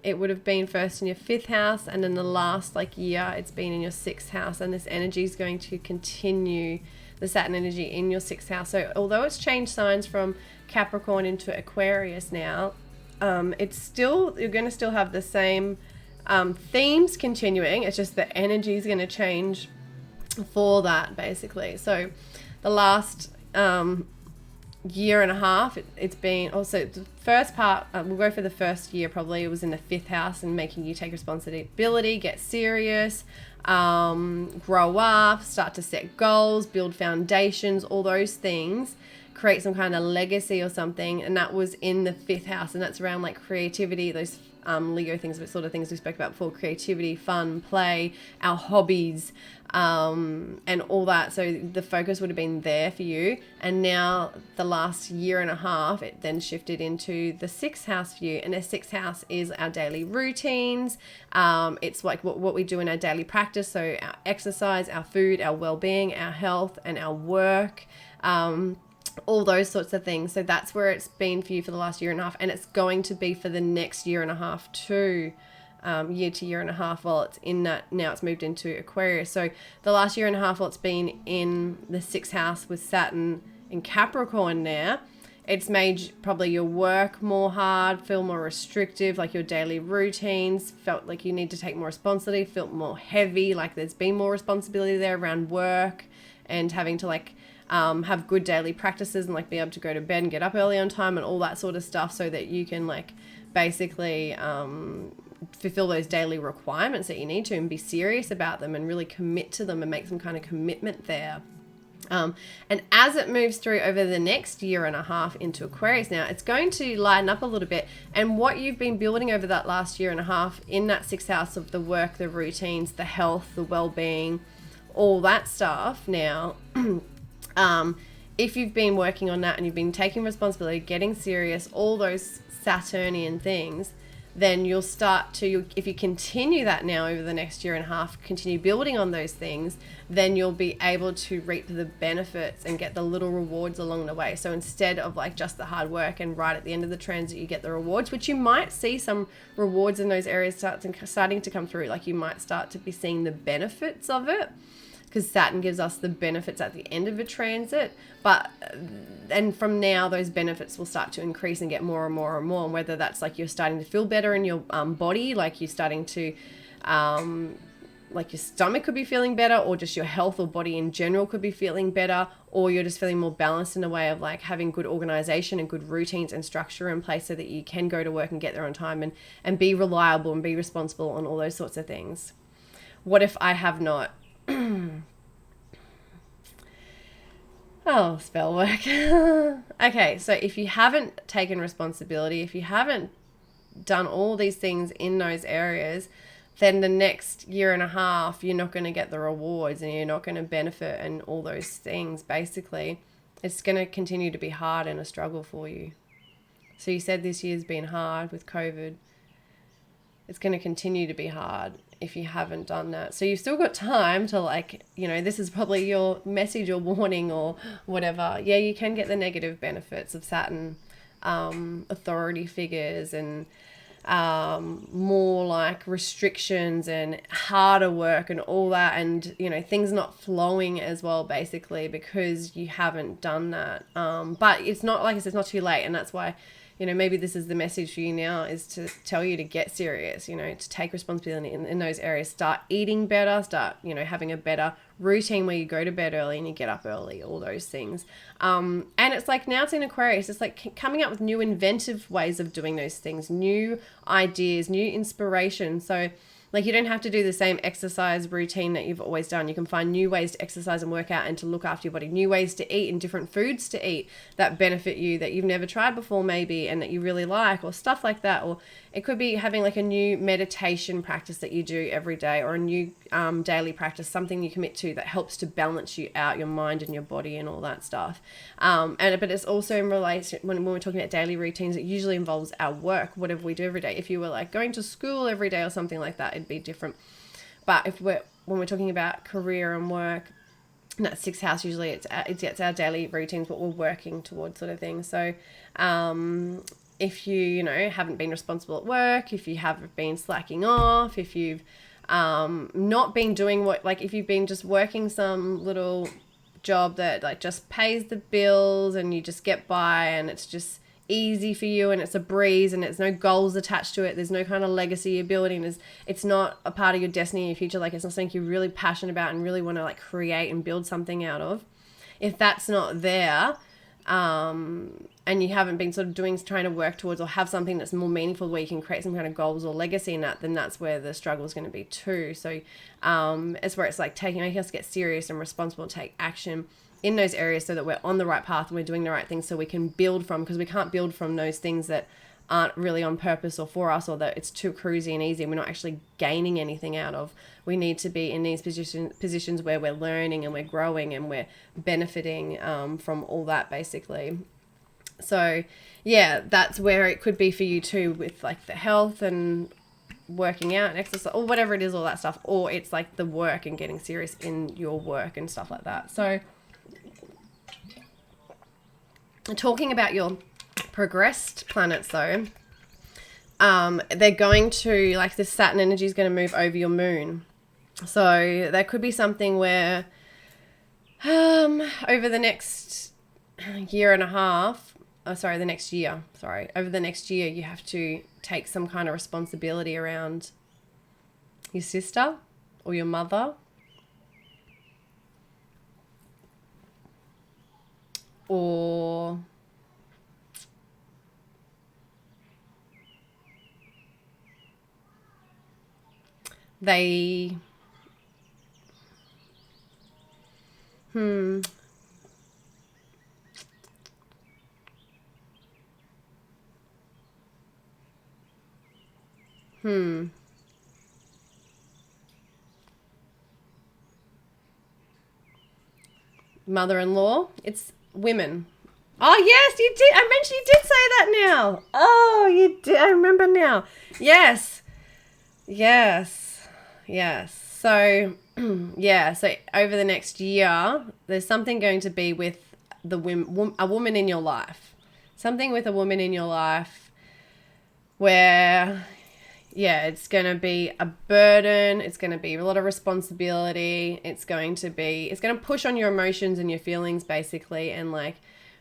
It would have been first in your 5th house, and then the last like year it's been in your 6th house, and this energy is going to continue, the Saturn energy in your 6th house. So although it's changed signs from Capricorn into Aquarius now, you're going to still have the same themes continuing. It's just the energy is going to change for that basically. So the last 1.5 years, it's been also the first part, we'll go for the first year probably, it was in the 5th house and making you take responsibility, get serious, grow up, start to set goals, build foundations, all those things, create some kind of legacy or something. And that was in the 5th house, and that's around like creativity, those Leo things, but sort of things we spoke about before: creativity, fun, play, our hobbies, and all that. So the focus would have been there for you. And now the last 1.5 years, it then shifted into the 6th house for you. And the 6th house is our daily routines. It's like what we do in our daily practice. So our exercise, our food, our well-being, our health, and our work. All those sorts of things. So that's where it's been for you for the last 1.5 years, and it's going to be for the next 1.5 years too. Year to 1.5 years, while it's in that, now it's moved into Aquarius. So the last 1.5 years, while it's been in the 6th house with Saturn in Capricorn now, it's made probably your work more hard, feel more restrictive, like your daily routines felt like you need to take more responsibility, felt more heavy, like there's been more responsibility there around work and having to like have good daily practices and like be able to go to bed and get up early on time and all that sort of stuff, so that you can like basically fulfill those daily requirements that you need to, and be serious about them and really commit to them and make some kind of commitment there. And as it moves through over the next 1.5 years into Aquarius now, it's going to lighten up a little bit. And what you've been building over that last 1.5 years in that 6th house of the work, the routines, the health, the well-being, all that stuff now, if you've been working on that and you've been taking responsibility, getting serious, all those Saturnian things, then you'll start to, if you continue that now over the next year and a half, continue building on those things, then you'll be able to reap the benefits and get the little rewards along the way. So instead of like just the hard work and right at the end of the transit you get the rewards, which you might see some rewards in those areas starting to come through. Like you might start to be seeing the benefits of it, because Saturn gives us the benefits at the end of a transit. And from now, those benefits will start to increase and get more and more and more. And whether that's like you're starting to feel better in your body, like you're starting to, like your stomach could be feeling better, or just your health or body in general could be feeling better, or you're just feeling more balanced in a way of like having good organization and good routines and structure in place so that you can go to work and get there on time and be reliable and be responsible and all those sorts of things. What if I have not? Oh, spell work. Okay, so if you haven't taken responsibility, if you haven't done all these things in those areas, then the next year and a half, you're not going to get the rewards and you're not going to benefit and all those things. Basically, it's going to continue to be hard and a struggle for you. So you said this year's been hard with COVID. It's going to continue to be hard if you haven't done that. So you've still got time to, like, you know, this is probably your message or warning or whatever. Yeah, you can get the negative benefits of Saturn, authority figures and more like restrictions and harder work and all that, and, you know, things not flowing as well, basically, because you haven't done that. But it's not, like I said, it's not too late, and that's why, you know, maybe this is the message for you now, is to tell you to get serious, you know, to take responsibility in those areas. Start eating better, start, you know, having a better routine where you go to bed early and you get up early, all those things. And it's like, now it's in Aquarius, it's like coming up with new inventive ways of doing those things, new ideas, new inspiration. So like, you don't have to do the same exercise routine that you've always done. You can find new ways to exercise and work out and to look after your body, new ways to eat and different foods to eat that benefit you, that you've never tried before maybe, and that you really like, or stuff like that. Or it could be having like a new meditation practice that you do every day, or a new daily practice, something you commit to that helps to balance you out, your mind and your body and all that stuff. But it's also in relation, when we're talking about daily routines, it usually involves our work, whatever we do every day. If you were like going to school every day or something like that, it'd be different. But when we're talking about career and work, and that sixth house, usually it's our daily routines, what we're working towards, sort of thing. So if you know, haven't been responsible at work, if you have been slacking off, if you've not been doing what, like if you've been just working some little job that like just pays the bills and you just get by and it's just easy for you and it's a breeze and there's no goals attached to it, there's no kind of legacy you're building, it's not a part of your destiny in your future, like it's not something you're really passionate about and really want to like create and build something out of. If that's not there, and you haven't been sort of trying to work towards or have something that's more meaningful where you can create some kind of goals or legacy in that, then that's where the struggle is going to be too. So it's where it's like making us get serious and responsible and take action in those areas so that we're on the right path and we're doing the right things, so we can build from, because we can't build from those things that aren't really on purpose or for us, or that it's too cruisy and easy and we're not actually gaining anything out of. We need to be in these positions where we're learning and we're growing and we're benefiting from all that, basically. So yeah, that's where it could be for you too, with like the health and working out and exercise or whatever it is, all that stuff, or it's like the work and getting serious in your work and stuff like that. So talking about your progressed planets though, they're going to, like, the Saturn energy is going to move over your moon. So that could be something where over the next year and a half, over the next year, you have to take some kind of responsibility around your sister or your mother, or they mother-in-law, it's women. Oh, yes, you did. I mentioned you did say that now. Oh, you did. I remember now. Yes. Yes. Yes. So, yeah. So over the next year, there's something going to be with a woman in your life. Something with a woman in your life where, yeah, it's going to be a burden. It's going to be a lot of responsibility. It's going to push on your emotions and your feelings basically, and like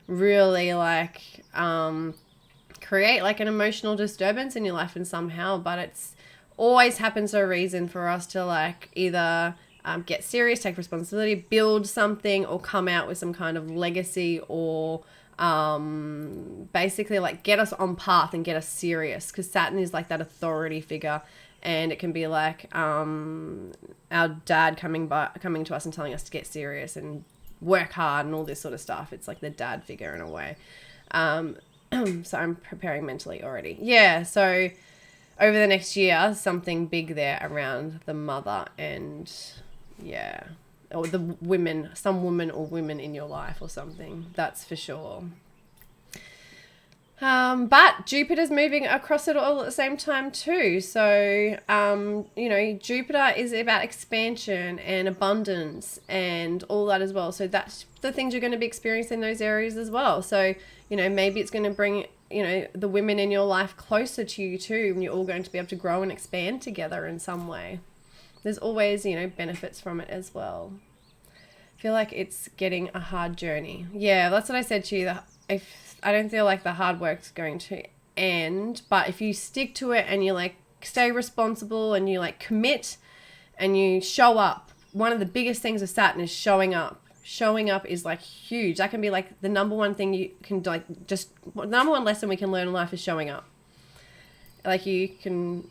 really like create like an emotional disturbance in your life and somehow, but it's always happens for a reason for us to like either get serious, take responsibility, build something, or come out with some kind of legacy, or basically like get us on path and get us serious, because Saturn is like that authority figure, and it can be like our dad coming to us and telling us to get serious and work hard and all this sort of stuff. It's like the dad figure in a way. So I'm preparing mentally already. Yeah, so over the next year, something big there around the mother and, yeah, or the women, some woman or women in your life or something. That's for sure. But Jupiter's moving across it all at the same time too. So, Jupiter is about expansion and abundance and all that as well. So that's the things you're going to be experiencing in those areas as well. So, maybe it's going to bring, the women in your life closer to you too, and you're all going to be able to grow and expand together in some way. There's always, benefits from it as well. I feel like it's getting a hard journey. Yeah, that's what I said to you. If I don't feel like the hard work's going to end, but if you stick to it and you like stay responsible and you like commit and you show up, one of the biggest things of Saturn is showing up. Showing up is like huge. That can be like the number one thing you can the number one lesson we can learn in life is showing up. Like you can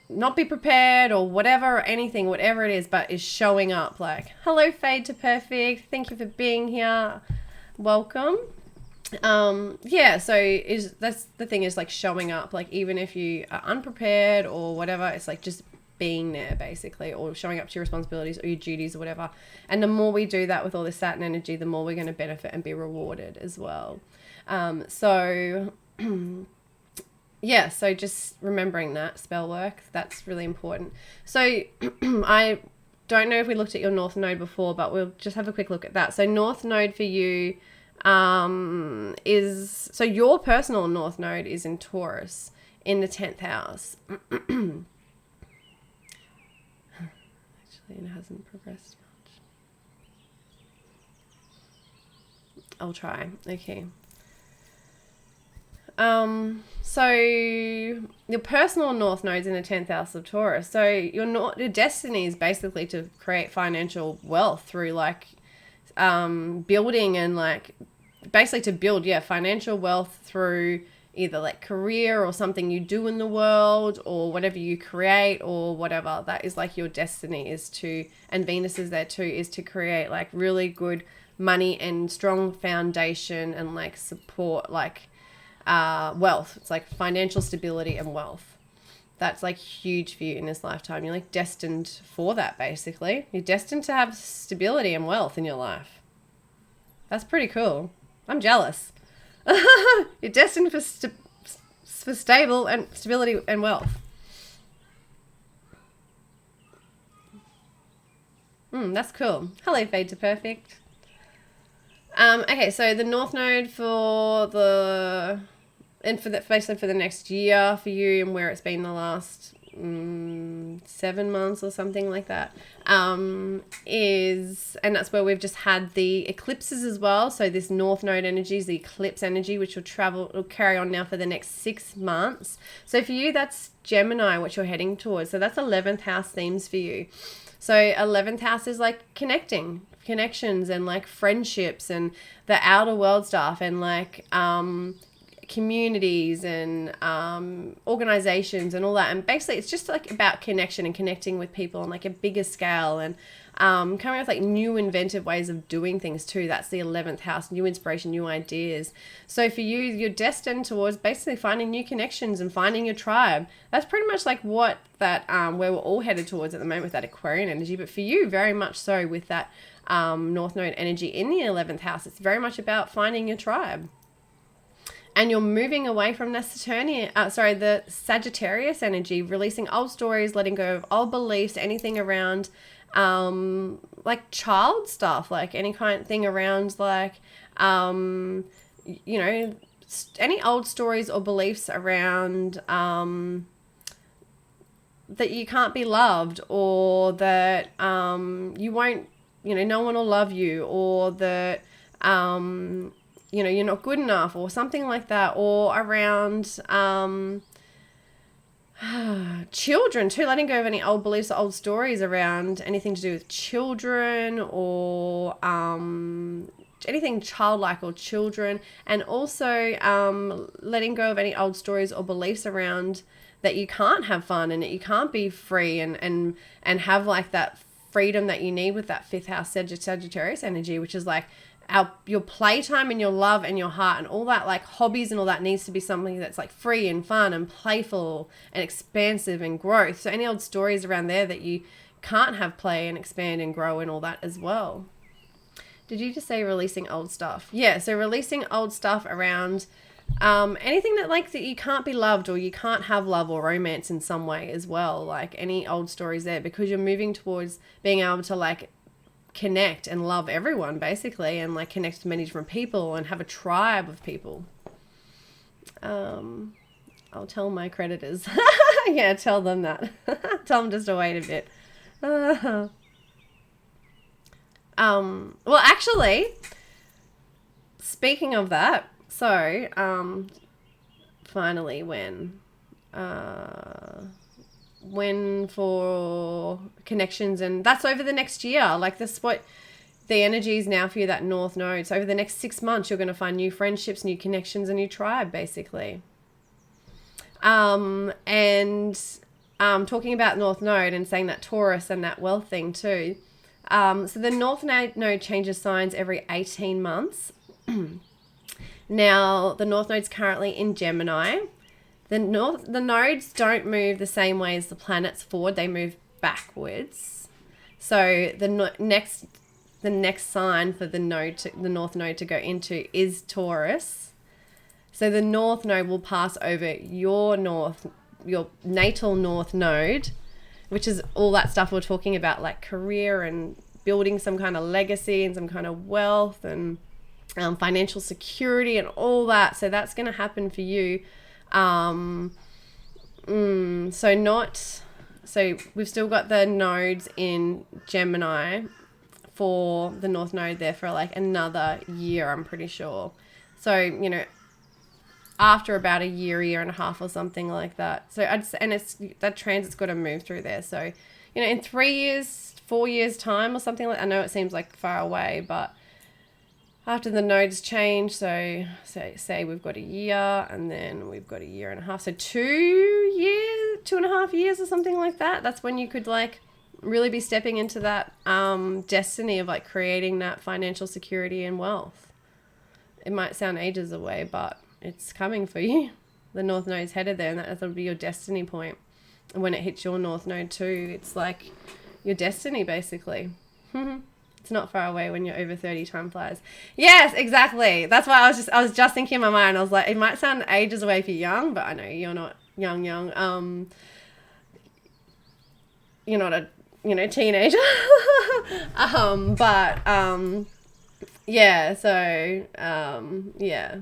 not be prepared or whatever, or anything, whatever it is, but is showing up. Like, hello, Fade to Perfect. Thank you for being here. Welcome. So that's the thing, is like showing up, like even if you are unprepared or whatever, it's like just being there basically, or showing up to your responsibilities or your duties or whatever. And the more we do that with all this Saturn energy, the more we're going to benefit and be rewarded as well. So just remembering that spell work, that's really important. So I don't know if we looked at your North Node before, but we'll just have a quick look at that. So North Node for you so your personal North Node is in Taurus in the 10th house. Actually, it hasn't progressed much. I'll try. Okay. So your personal North Node's in the 10th house of Taurus. So your destiny is basically to create financial wealth through like building and like basically to build financial wealth through either like career or something you do in the world or whatever you create or whatever. That is like your destiny is to, and Venus is there too, is to create like really good money and strong foundation and like support like wealth. It's like financial stability and wealth. That's like huge for you in this lifetime. You're like destined for that basically. You're destined to have stability and wealth in your life. That's pretty cool. I'm jealous. You're destined for stable and stability and wealth. That's cool. Hello, Fade to Perfect. Okay, so the North Node basically for the next year for you, and where it's been the last 7 months or something like that, and that's where we've just had the eclipses as well. So this North Node energy is the eclipse energy, which will carry on now for the next 6 months. So for you, that's Gemini, which you're heading towards. So that's 11th house themes for you. So 11th house is like connections and like friendships and the outer world stuff and like communities and organizations and all that. And basically it's just like about connection and connecting with people on like a bigger scale, and coming up with like new inventive ways of doing things too. That's the 11th house, new inspiration, new ideas. So for you, you're destined towards basically finding new connections and finding your tribe. That's pretty much like what that where we're all headed towards at the moment with that Aquarian energy. But for you, very much so with that North Node energy in the 11th house, it's very much about finding your tribe. And you're moving away from the Sagittarius energy, releasing old stories, letting go of old beliefs, anything around like child stuff, like any kind of thing around like, you know, any old stories or beliefs around that you can't be loved, or that you won't, you know, no one will love you, or that you know, you're not good enough, or something like that, or around children too, letting go of any old beliefs or old stories around anything to do with children, or anything childlike or children. And also letting go of any old stories or beliefs around that you can't have fun and that you can't be free and have like that freedom that you need with that 5th house Sagittarius energy, which is like your playtime and your love and your heart and all that, like hobbies and all that needs to be something that's like free and fun and playful and expansive and growth. So any old stories around there that you can't have play and expand and grow and all that as well. Did you just say releasing old stuff? Yeah, so releasing old stuff around anything that like that you can't be loved, or you can't have love or romance in some way as well, like any old stories there, because you're moving towards being able to like connect and love everyone basically, and like connect to many different people and have a tribe of people. I'll tell my creditors. Yeah, tell them that. Tell them just to wait a bit. Well, actually, speaking of that, so finally when for connections, and that's over the next year, like this what the energy is now for you, that North Node. So over the next 6 months you're going to find new friendships, new connections, a new tribe basically. And talking about North Node and saying that Taurus and that wealth thing too, so the North Node changes signs every 18 months. Now the North Node's currently in Gemini. The nodes don't move the same way as the planets forward; they move backwards. So the next sign for the North Node to go into is Taurus. So the North Node will pass over your natal North Node, which is all that stuff we're talking about, like career and building some kind of legacy and some kind of wealth and financial security and all that. So that's going to happen for you. So we've still got the nodes in Gemini for the North Node there for like another year, I'm pretty sure. So, you know, after about a year and a half or something like that. So that transit's got to move through there. So, you know, in 3 years, 4 years time or something like, I know it seems like far away, but after the nodes change, so say we've got a year and then we've got a year and a half. So 2.5 years or something like that. That's when you could like really be stepping into that destiny of like creating that financial security and wealth. It might sound ages away, but it's coming for you. The North Node's headed there, and that'll be your destiny point. And when it hits your North Node too, it's like your destiny basically. It's not far away when you're over 30, time flies. Yes, exactly. That's why I was just thinking in my mind, I was like, it might sound ages away if you're young, but I know you're not young. You're not a, teenager. Yeah, so, yeah.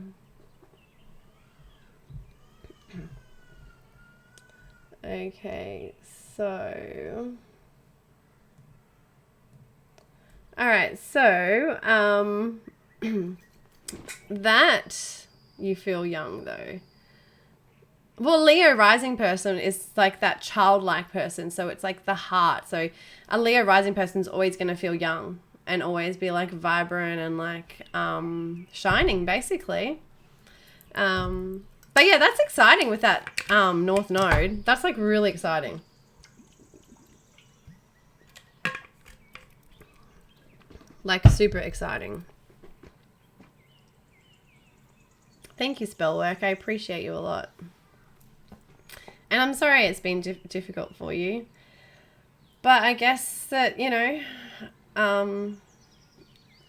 Okay, so... All right, so that you feel young though. Well, Leo rising person is like that childlike person, so it's like the heart. So a Leo rising person is always going to feel young and always be like vibrant and like shining basically. But yeah, that's exciting with that North Node. That's like really exciting. Like super exciting. Thank you, Spellwork. I appreciate you a lot. And I'm sorry it's been difficult for you. But I guess that, you know,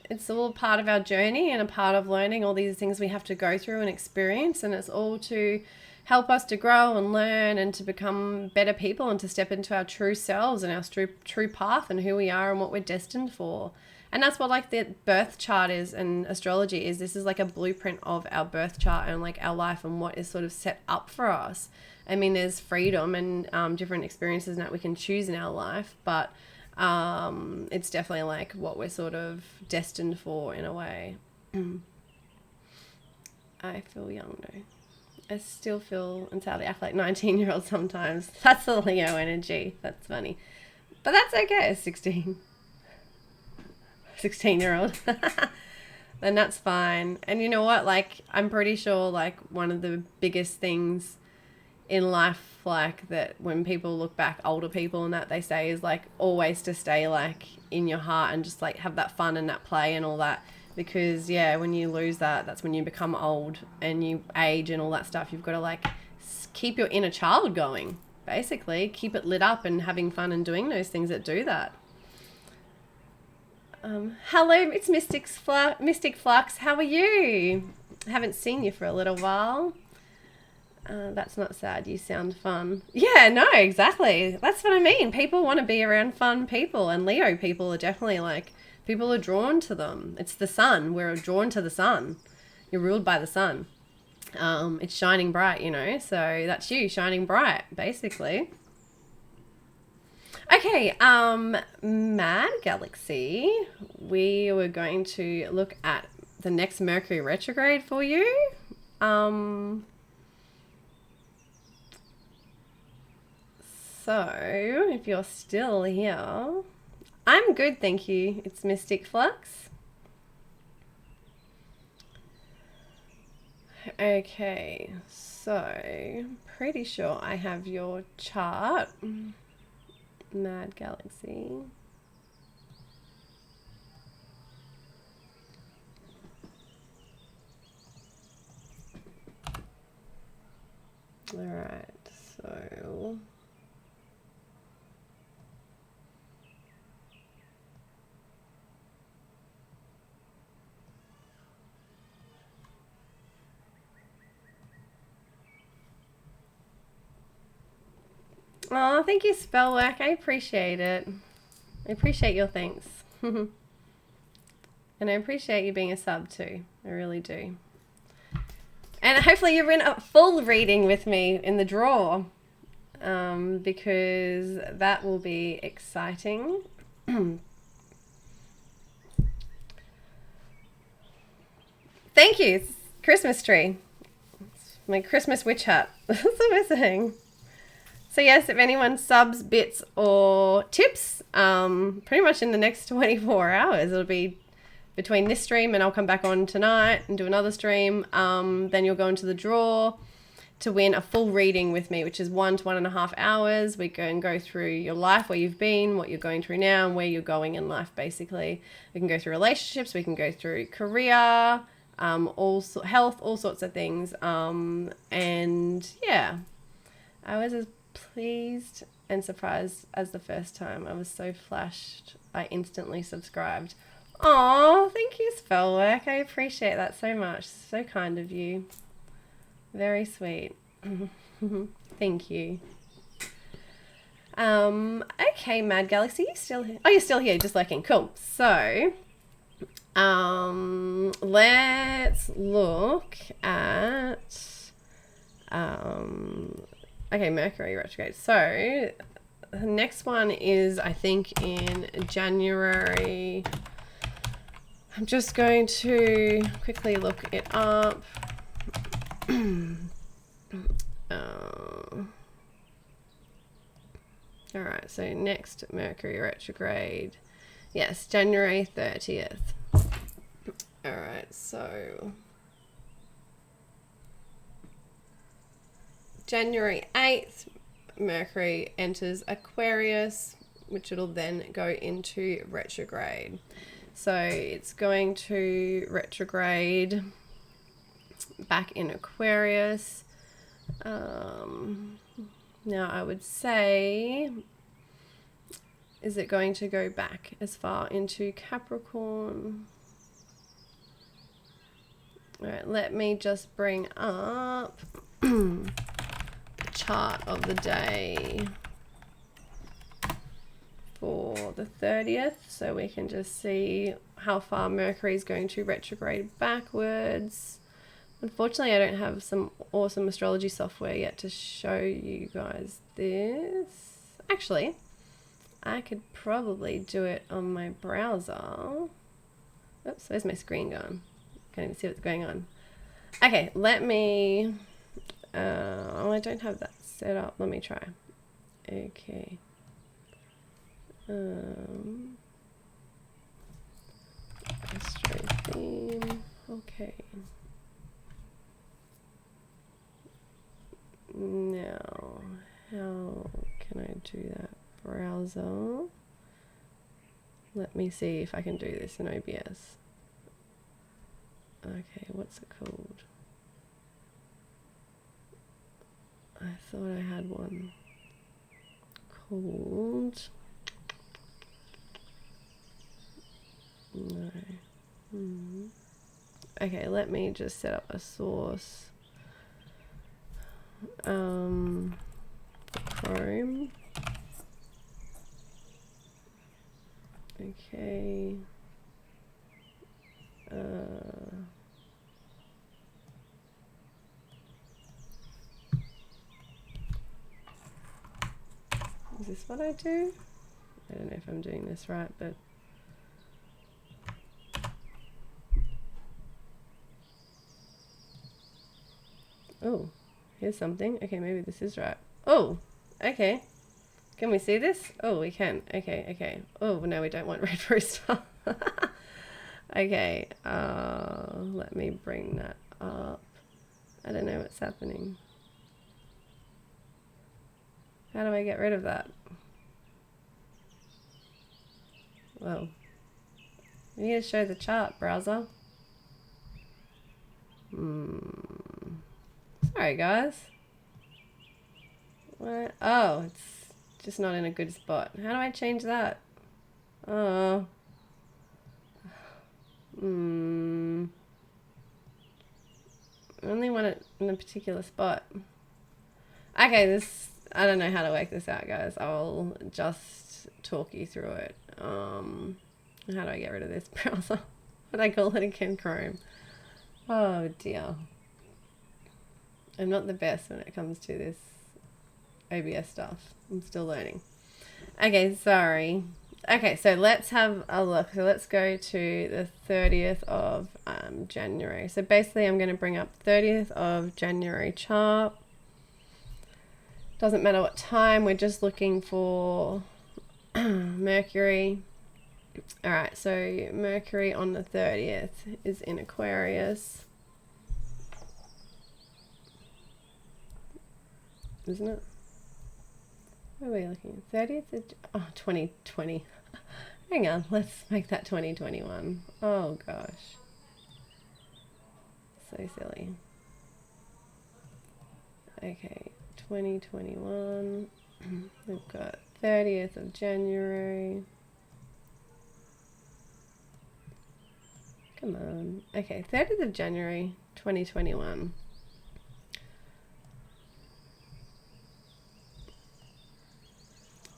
it's all part of our journey and a part of learning all these things we have to go through and experience. And it's all to help us to grow and learn and to become better people and to step into our true selves and our true path and who we are and what we're destined for. And that's what like the birth chart is and astrology is. This is like a blueprint of our birth chart and like our life and what is sort of set up for us. I mean, there's freedom and different experiences that we can choose in our life, but it's definitely like what we're sort of destined for in a way. I feel young though. I still feel and sadly act like 19-year-olds sometimes. That's the Leo energy. That's funny. But that's okay, 16-year-old. Then that's fine. And you know what? Like, I'm pretty sure like one of the biggest things in life, like that when people look back, older people and that they say is like always to stay like in your heart and just like have that fun and that play and all that. Because yeah, when you lose that, that's when you become old and you age and all that stuff. You've got to like keep your inner child going, basically. Keep it lit up and having fun and doing those things that do that. Hello, it's Mystic Flux. How are you? I haven't seen you for a little while. That's not sad. You sound fun. Yeah, no, exactly. That's what I mean. People want to be around fun people, and Leo people are definitely like, people are drawn to them. It's the sun. We're drawn to the sun. You're ruled by the sun. It's shining bright, you know, so that's you shining bright, basically. Okay, Mad Galaxy, we were going to look at the next Mercury retrograde for you. So, if you're still here, I'm good, thank you. It's Mystic Flux. Okay, so pretty sure I have your chart. Mad Galaxy. All right, so oh, thank you, Spellwork. I appreciate it. I appreciate your thanks. And I appreciate you being a sub too. I really do. And hopefully you're in a full reading with me in the draw. Because that will be exciting. Thank you. It's Christmas tree. It's my Christmas witch hat. That's what we're saying. So yes, if anyone subs, bits, or tips, pretty much in the next 24 hours, it'll be between this stream and I'll come back on tonight and do another stream. Then you'll go into the draw to win a full reading with me, which is 1 to 1.5 hours. We can go through your life, where you've been, what you're going through now, and where you're going in life, basically. We can go through relationships, we can go through career, health, all sorts of things. And yeah, I was as pleased and surprised as the first time. I was so flashed. I instantly subscribed. Oh, thank you, Spellwork. I appreciate that so much. So kind of you. Very sweet. Thank you. Okay, Mad Galaxy, you still here? Oh, you're still here, just lurking. Cool. So, let's look at okay, Mercury retrograde. So, the next one is, I think, in January. I'm just going to quickly look it up. All right, so next Mercury retrograde. Yes, January 30th. All right, so January 8th, Mercury enters Aquarius, which it'll then go into retrograde. So it's going to retrograde back in Aquarius. Now I would say, is it going to go back as far into Capricorn? All right, let me just bring up the chart of the day for the 30th, so we can just see how far Mercury is going to retrograde backwards. Unfortunately, I don't have some awesome astrology software yet to show you guys this. Actually, I could probably do it on my browser. Oops, where's my screen gone? Can't even see what's going on. Okay, let me... I don't have that set up. Let me try. Okay. Astro theme. Okay. Now, how can I do that? Browser. Let me see if I can do this in OBS. Okay, what's it called? I thought I had one called... No. Okay, let me just set up a source. Chrome. Okay. Is this what I do? I don't know if I'm doing this right, but oh, here's something. Okay, maybe this is right. Oh, okay. Can we see this? Oh, we can. Okay, okay. Oh, no, we don't want red rooster. Okay, let me bring that up. I don't know what's happening. How do I get rid of that? Well, we need to show the chart, browser. Sorry, guys. What? Oh, it's just not in a good spot. How do I change that? Oh. Only want it in a particular spot. Okay, this... I don't know how to work this out, guys. I'll just talk you through it. How do I get rid of this browser? What do I call it again? Chrome. Oh, dear. I'm not the best when it comes to this OBS stuff. I'm still learning. Okay, sorry. Okay, so let's have a look. So let's go to the 30th of January. So basically I'm going to bring up 30th of January chart. Doesn't matter what time, we're just looking for Mercury. All right, so Mercury on the 30th is in Aquarius. Isn't it? What are we looking at? 30th of, oh, 2020. Hang on, let's make that 2021. Oh gosh. So silly. Okay, 2021. We've got 30th of January. Come on. Okay, 30th of January, 2021.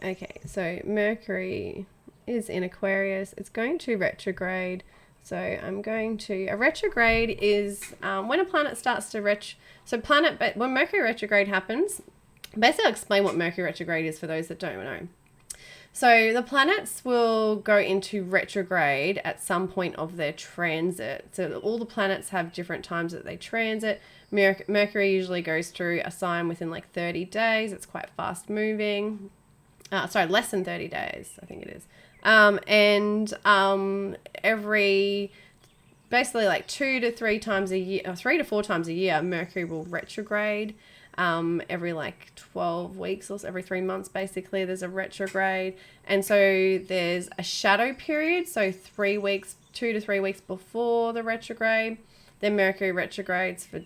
Okay, so Mercury is in Aquarius. It's going to retrograde. So I'm going to... A retrograde is when a planet starts to when Mercury retrograde happens... Basically, I'll explain what Mercury retrograde is for those that don't know. So the planets will go into retrograde at some point of their transit. So all the planets have different times that they transit. Mercury usually goes through a sign within like 30 days. It's quite fast moving. Sorry, less than 30 days, I think it is. Every, basically like 2 to 3 times a year, or 3 to 4 times a year, Mercury will retrograde. every like 12 weeks or so, every 3 months basically, there's a retrograde. And so there's a shadow period, so 3 weeks, 2 to 3 weeks before the retrograde. Then Mercury retrogrades for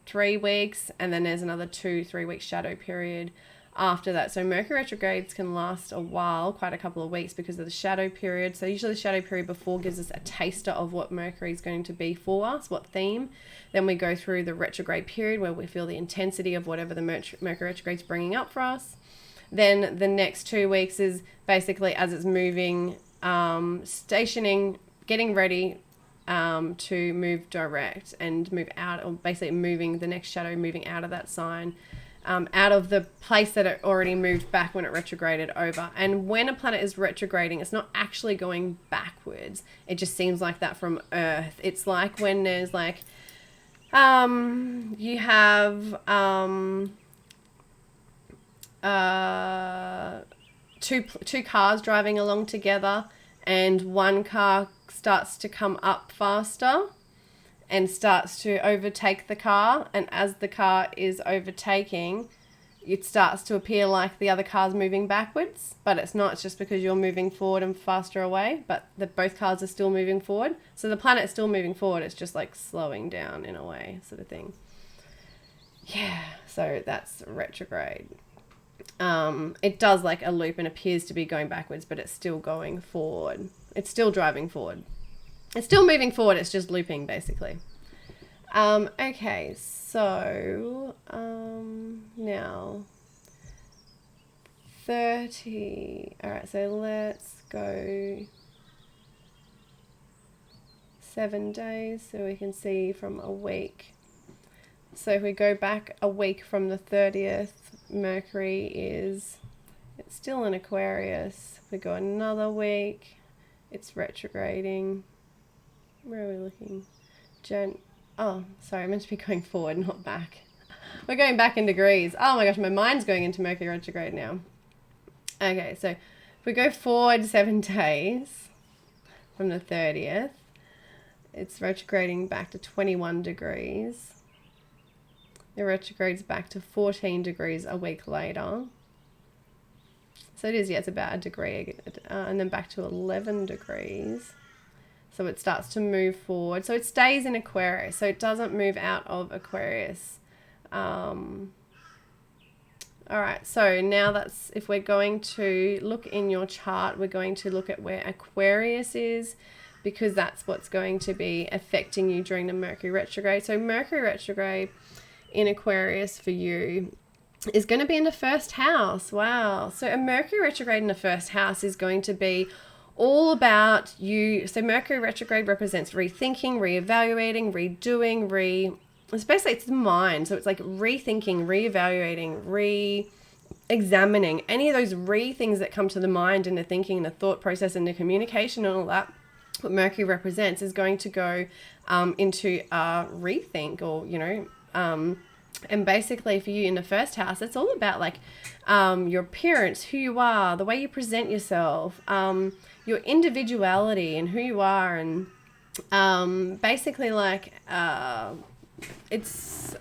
3 weeks, and then there's another 2-3 week shadow period after that. So Mercury retrogrades can last a while, quite a couple of weeks, because of the shadow period. So usually the shadow period before gives us a taster of what Mercury is going to be for us, what theme. Then we go through the retrograde period where we feel the intensity of whatever the Mercury retrograde is bringing up for us. Then the next 2 weeks is basically as it's moving, stationing, getting ready to move direct and move out, or basically moving the next shadow, moving out of that sign, out of the place that it already moved back when it retrograded over. And when a planet is retrograding, it's not actually going backwards. It just seems like that from Earth. It's like when there's like, you have two cars driving along together, and one car starts to come up faster and starts to overtake the car, and as the car is overtaking, it starts to appear like the other car's moving backwards, but it's not. It's just because you're moving forward and faster away, but both cars are still moving forward. So the planet's still moving forward, it's just like slowing down in a way, sort of thing. Yeah, so that's retrograde. It does like a loop and appears to be going backwards, but it's still going forward. It's still driving forward. It's still moving forward. It's just looping, basically. Okay, so now 30. All right, so let's go 7 days so we can see from a week. So if we go back a week from the 30th, Mercury it's still in Aquarius. If we go another week, it's retrograding. Where are we looking? Oh, sorry, I meant to be going forward, not back. We're going back in degrees. Oh my gosh, my mind's going into Mercury retrograde now. Okay, so if we go forward 7 days from the 30th, it's retrograding back to 21 degrees. It retrogrades back to 14 degrees a week later. So it is, yeah, it's about a degree. And then back to 11 degrees. So it starts to move forward. So it stays in Aquarius. So it doesn't move out of Aquarius. All right. So now that's, if we're going to look in your chart, we're going to look at where Aquarius is, because that's what's going to be affecting you during the Mercury retrograde. So Mercury retrograde in Aquarius for you is going to be in the first house. Wow. So a Mercury retrograde in the first house is going to be all about you. So Mercury retrograde represents rethinking, reevaluating, redoing, especially it's the mind. So it's like rethinking, reevaluating, re-examining, any of those things that come to the mind and the thinking and the thought process and the communication and all that. What Mercury represents is going to go into a rethink, or, and basically for you in the first house, it's all about like your appearance, who you are, the way you present yourself, your individuality and who you are, and basically like it's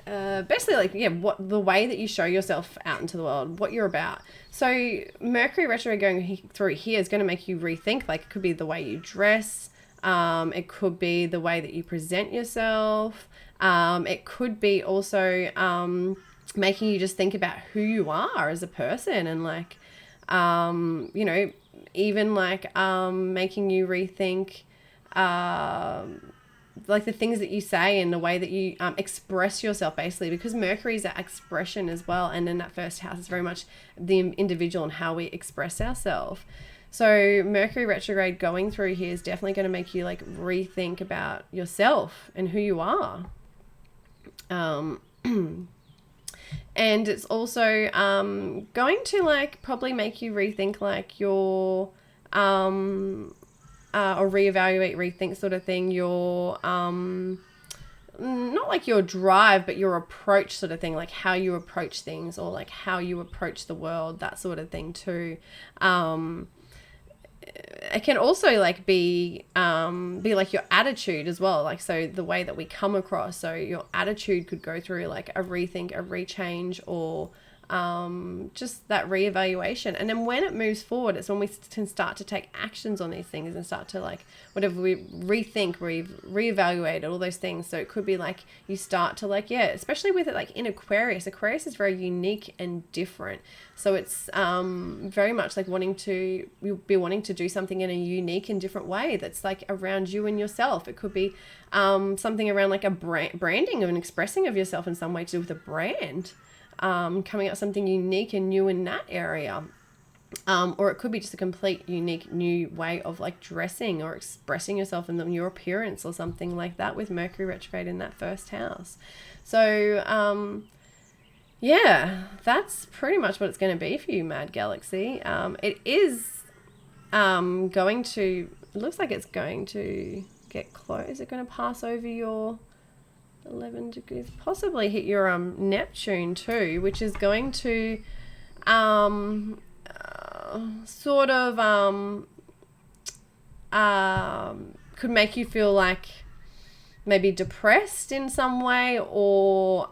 basically like, yeah, what the way that you show yourself out into the world, what you're about. So Mercury retrograde going through here is going to make you rethink. Like, it could be the way you dress, it could be the way that you present yourself, it could be also making you just think about who you are as a person, and like even like making you rethink like the things that you say and the way that you express yourself, basically, because Mercury is that expression as well. And in that first house is very much the individual and how we express ourselves. So Mercury retrograde going through here is definitely going to make you like rethink about yourself and who you are. And it's also going to like probably make you rethink like your or reevaluate, rethink sort of thing, your not like your drive, but your approach sort of thing, like how you approach things, or like how you approach the world, that sort of thing too. it can also like be like your attitude as well. Like, so the way that we come across, so your attitude could go through like a rethink, a rechange, or just that reevaluation. And then when it moves forward, it's when we can start to take actions on these things and start to like, whatever we rethink, reevaluate all those things. So it could be like you start to like, yeah, especially with it like in Aquarius is very unique and different. So it's very much like you'll be wanting to do something in a unique and different way that's like around you and yourself. It could be something around like a branding of and expressing of yourself in some way to do with a brand. Coming up with something unique and new in that area. Or it could be just a complete unique new way of like dressing or expressing yourself in your appearance or something like that with Mercury retrograde in that first house. So yeah, that's pretty much what it's going to be for you, Mad Galaxy. It is going to, it looks like it's going to get close. Is it going to pass over your 11 degrees, possibly hit your Neptune too, which is going to sort of could make you feel like maybe depressed in some way, or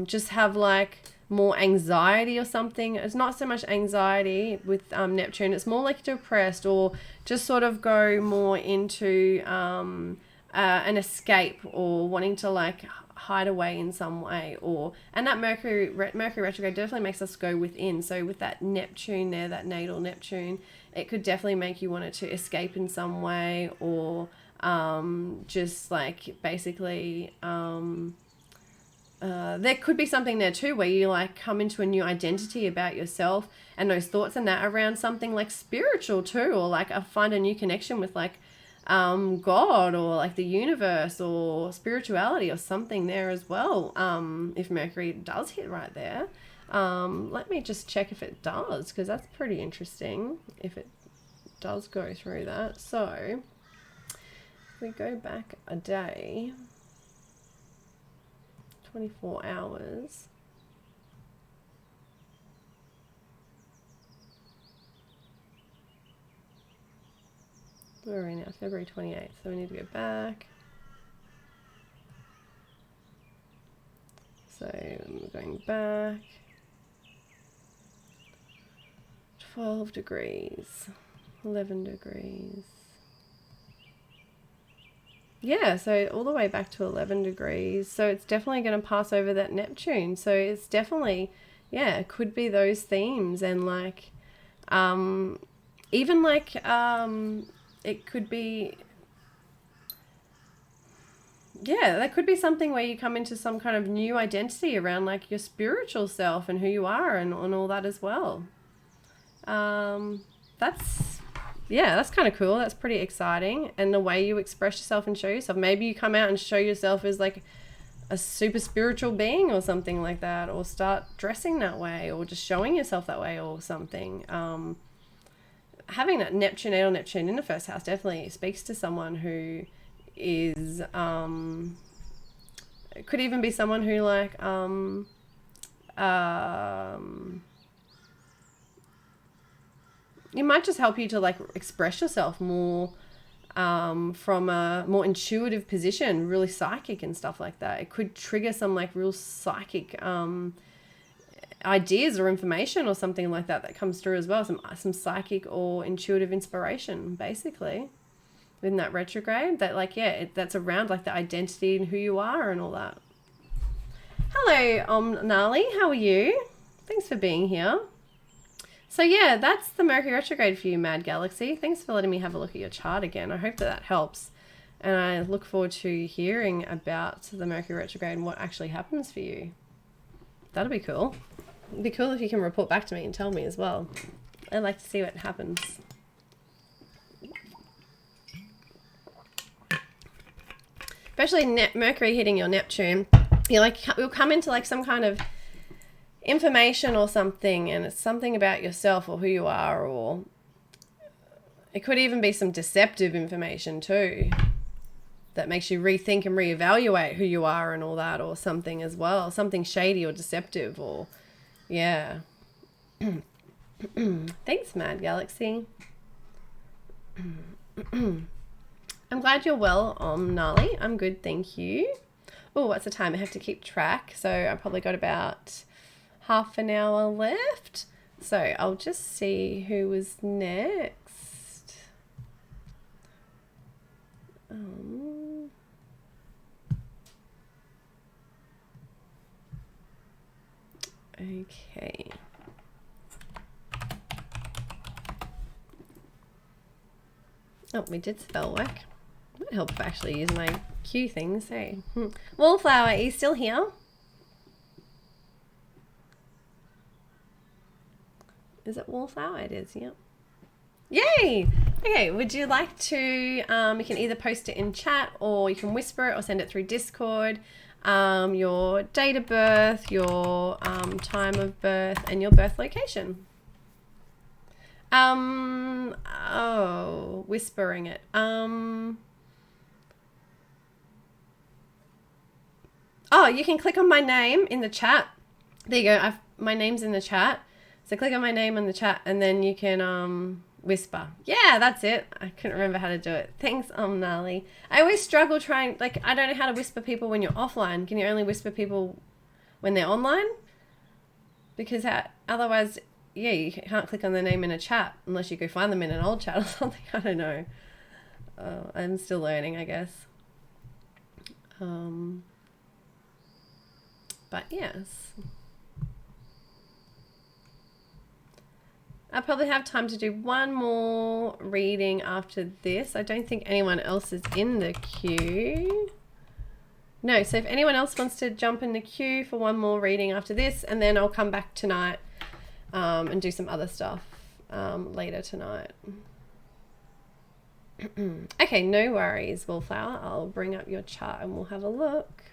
just have like more anxiety or something. It's not so much anxiety with Neptune, it's more like depressed, or just sort of go more into an escape, or wanting to like hide away in some way, and that Mercury retrograde definitely makes us go within. So with that Neptune there, that natal Neptune, it could definitely make you want it to escape in some way, or just like basically there could be something there too where you like come into a new identity about yourself and those thoughts and that around something like spiritual too, or like find a new connection with like God, or like the universe, or spirituality, or something there as well. If Mercury does hit right there, let me just check if it does, because that's pretty interesting if it does go through that. So if we go back a day, 24 hours, where are we now? February 28th. So we need to go back. So I'm going back. 12 degrees. 11 degrees. Yeah, so all the way back to 11 degrees. So it's definitely going to pass over that Neptune. So it's definitely, yeah, it could be those themes. And like, even like, it could be, yeah, that could be something where you come into some kind of new identity around like your spiritual self and who you are, and all that as well. That's kind of cool. That's pretty exciting. And the way you express yourself and show yourself, maybe you come out and show yourself as like a super spiritual being or something like that, or start dressing that way, or just showing yourself that way or something. Having that Neptune in the first house definitely speaks to someone who is, it could even be someone who like, it might just help you to like express yourself more from a more intuitive position, really psychic and stuff like that. It could trigger some like real psychic ideas or information or something like that comes through as well. Some psychic or intuitive inspiration, basically, in that retrograde. That like, yeah, that's around like the identity and who you are and all that. Hello, Nali, how are you? Thanks for being here. So yeah, that's the Mercury retrograde for you, Mad Galaxy. Thanks for letting me have a look at your chart again. I hope that helps. And I look forward to hearing about the Mercury retrograde and what actually happens for you. That'll be cool. It'd be cool if you can report back to me and tell me as well. I'd like to see what happens. Especially Mercury hitting your Neptune. You'll come into like some kind of information or something, and it's something about yourself or who you are, or it could even be some deceptive information too that makes you rethink and reevaluate who you are and all that, or something as well, something shady or deceptive, or yeah. Thanks, Mad Galaxy. I'm glad you're well, Nali. I'm good, thank you. Oh, what's the time? I have to keep track. So I probably got about half an hour left. So I'll just see who was next. Okay. Oh, we did spell work. Might help if I actually use my Q things, hey. Wallflower, are you still here? Is it Wallflower? It is, yep. Yay! Okay, would you like to, you can either post it in chat or you can whisper it or send it through Discord. Your date of birth, your time of birth, and your birth location. Oh, whispering it. Oh, you can click on my name in the chat. There you go. My name's in the chat. So click on my name in the chat and then you can whisper. Yeah, that's it. I couldn't remember how to do it. Thanks, Nali. I always struggle trying, like, I don't know how to whisper people when you're offline. Can you only whisper people when they're online? Because otherwise, yeah, you can't click on their name in a chat unless you go find them in an old chat or something. I don't know. I'm still learning, I guess. But yes. I'll probably have time to do one more reading after this. I don't think anyone else is in the queue. No, so if anyone else wants to jump in the queue for one more reading after this, and then I'll come back tonight and do some other stuff later tonight. Okay, no worries, Wallflower. I'll bring up your chart and we'll have a look.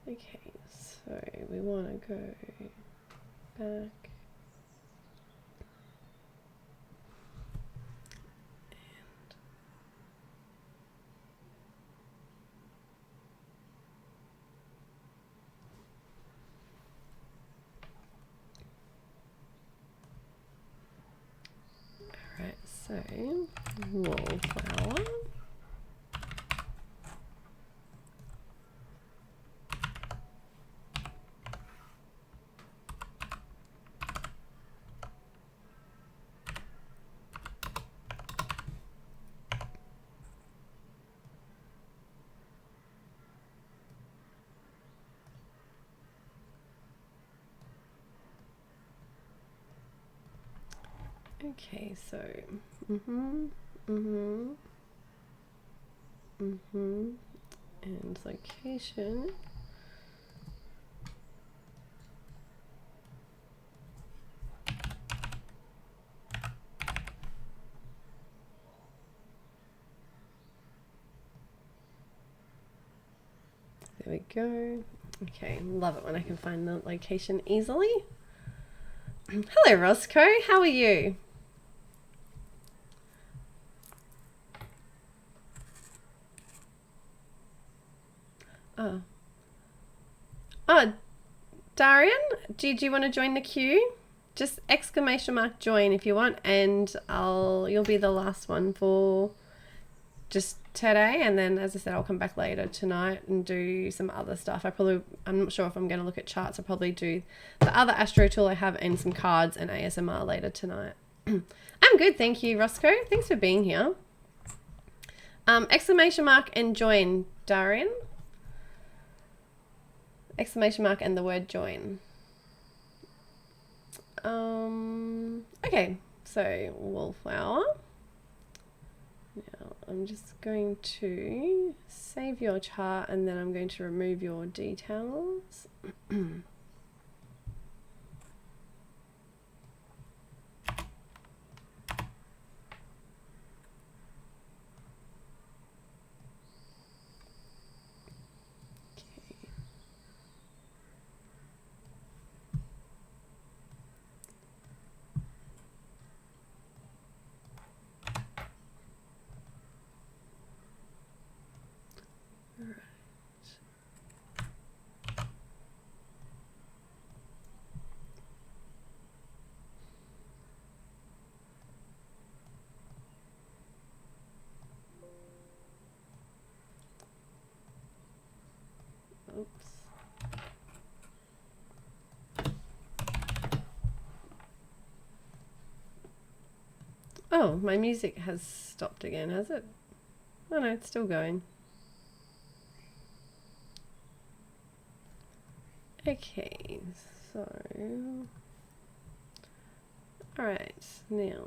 Okay, so we want to go back. Alright, so Wallflower. Okay, so and location. There we go. Okay, love it when I can find the location easily. Hello, Roscoe. How are you? Oh, Darian, do you want to join the queue? Just exclamation mark join if you want, and you'll be the last one for just today, and then as I said, I'll come back later tonight and do some other stuff. I'm not sure if I'm going to look at charts. I'll probably do the other Astro tool I have and some cards and ASMR later tonight. I'm good, thank you, Roscoe. Thanks for being here. Exclamation mark and join, Darian. Exclamation mark and the word join. Okay, so Wallflower. Now I'm just going to save your chart and then I'm going to remove your details. Oh, my music has stopped again, has it? Oh no, it's still going. Okay, so... Alright, now...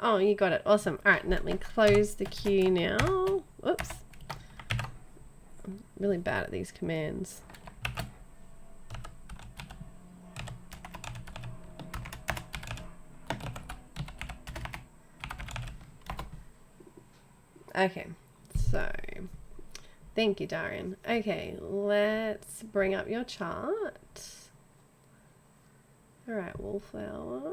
Oh, you got it. Awesome. Alright, let me close the queue now. Whoops. I'm really bad at these commands. Okay, so thank you, Darian. Okay, let's bring up your chart. All right, wallflower.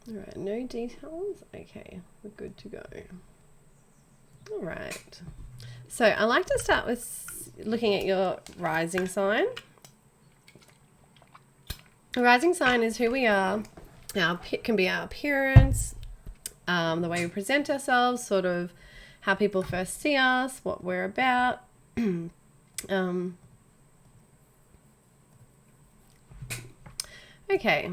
All right, no details. Okay, we're good to go. All right. So I like to start with looking at your rising sign. The rising sign is who we are. It can be our appearance, the way we present ourselves, sort of how people first see us, what we're about. Okay,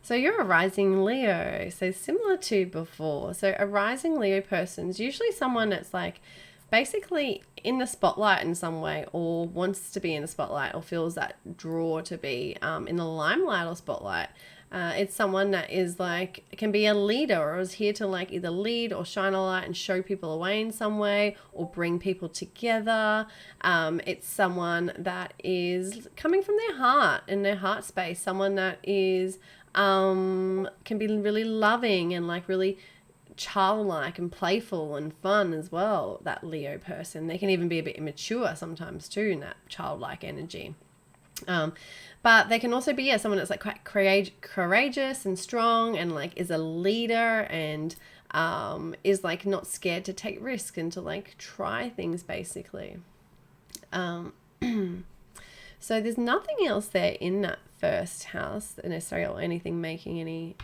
so you're a rising Leo, so similar to before. So a rising Leo person is usually someone that's like basically in the spotlight in some way, or wants to be in the spotlight, or feels that draw to be in the limelight or spotlight. It's someone that is like, can be a leader, or is here to like either lead or shine a light and show people away in some way, or bring people together. It's someone that is coming from their heart, in their heart space, someone that is can be really loving and like really childlike and playful and fun as well, that Leo person. They can even be a bit immature sometimes too in that childlike energy. But they can also be someone that's like quite courageous and strong, and like is a leader, and is like not scared to take risk and to like try things basically. So there's nothing else there in that first house necessarily, or anything make any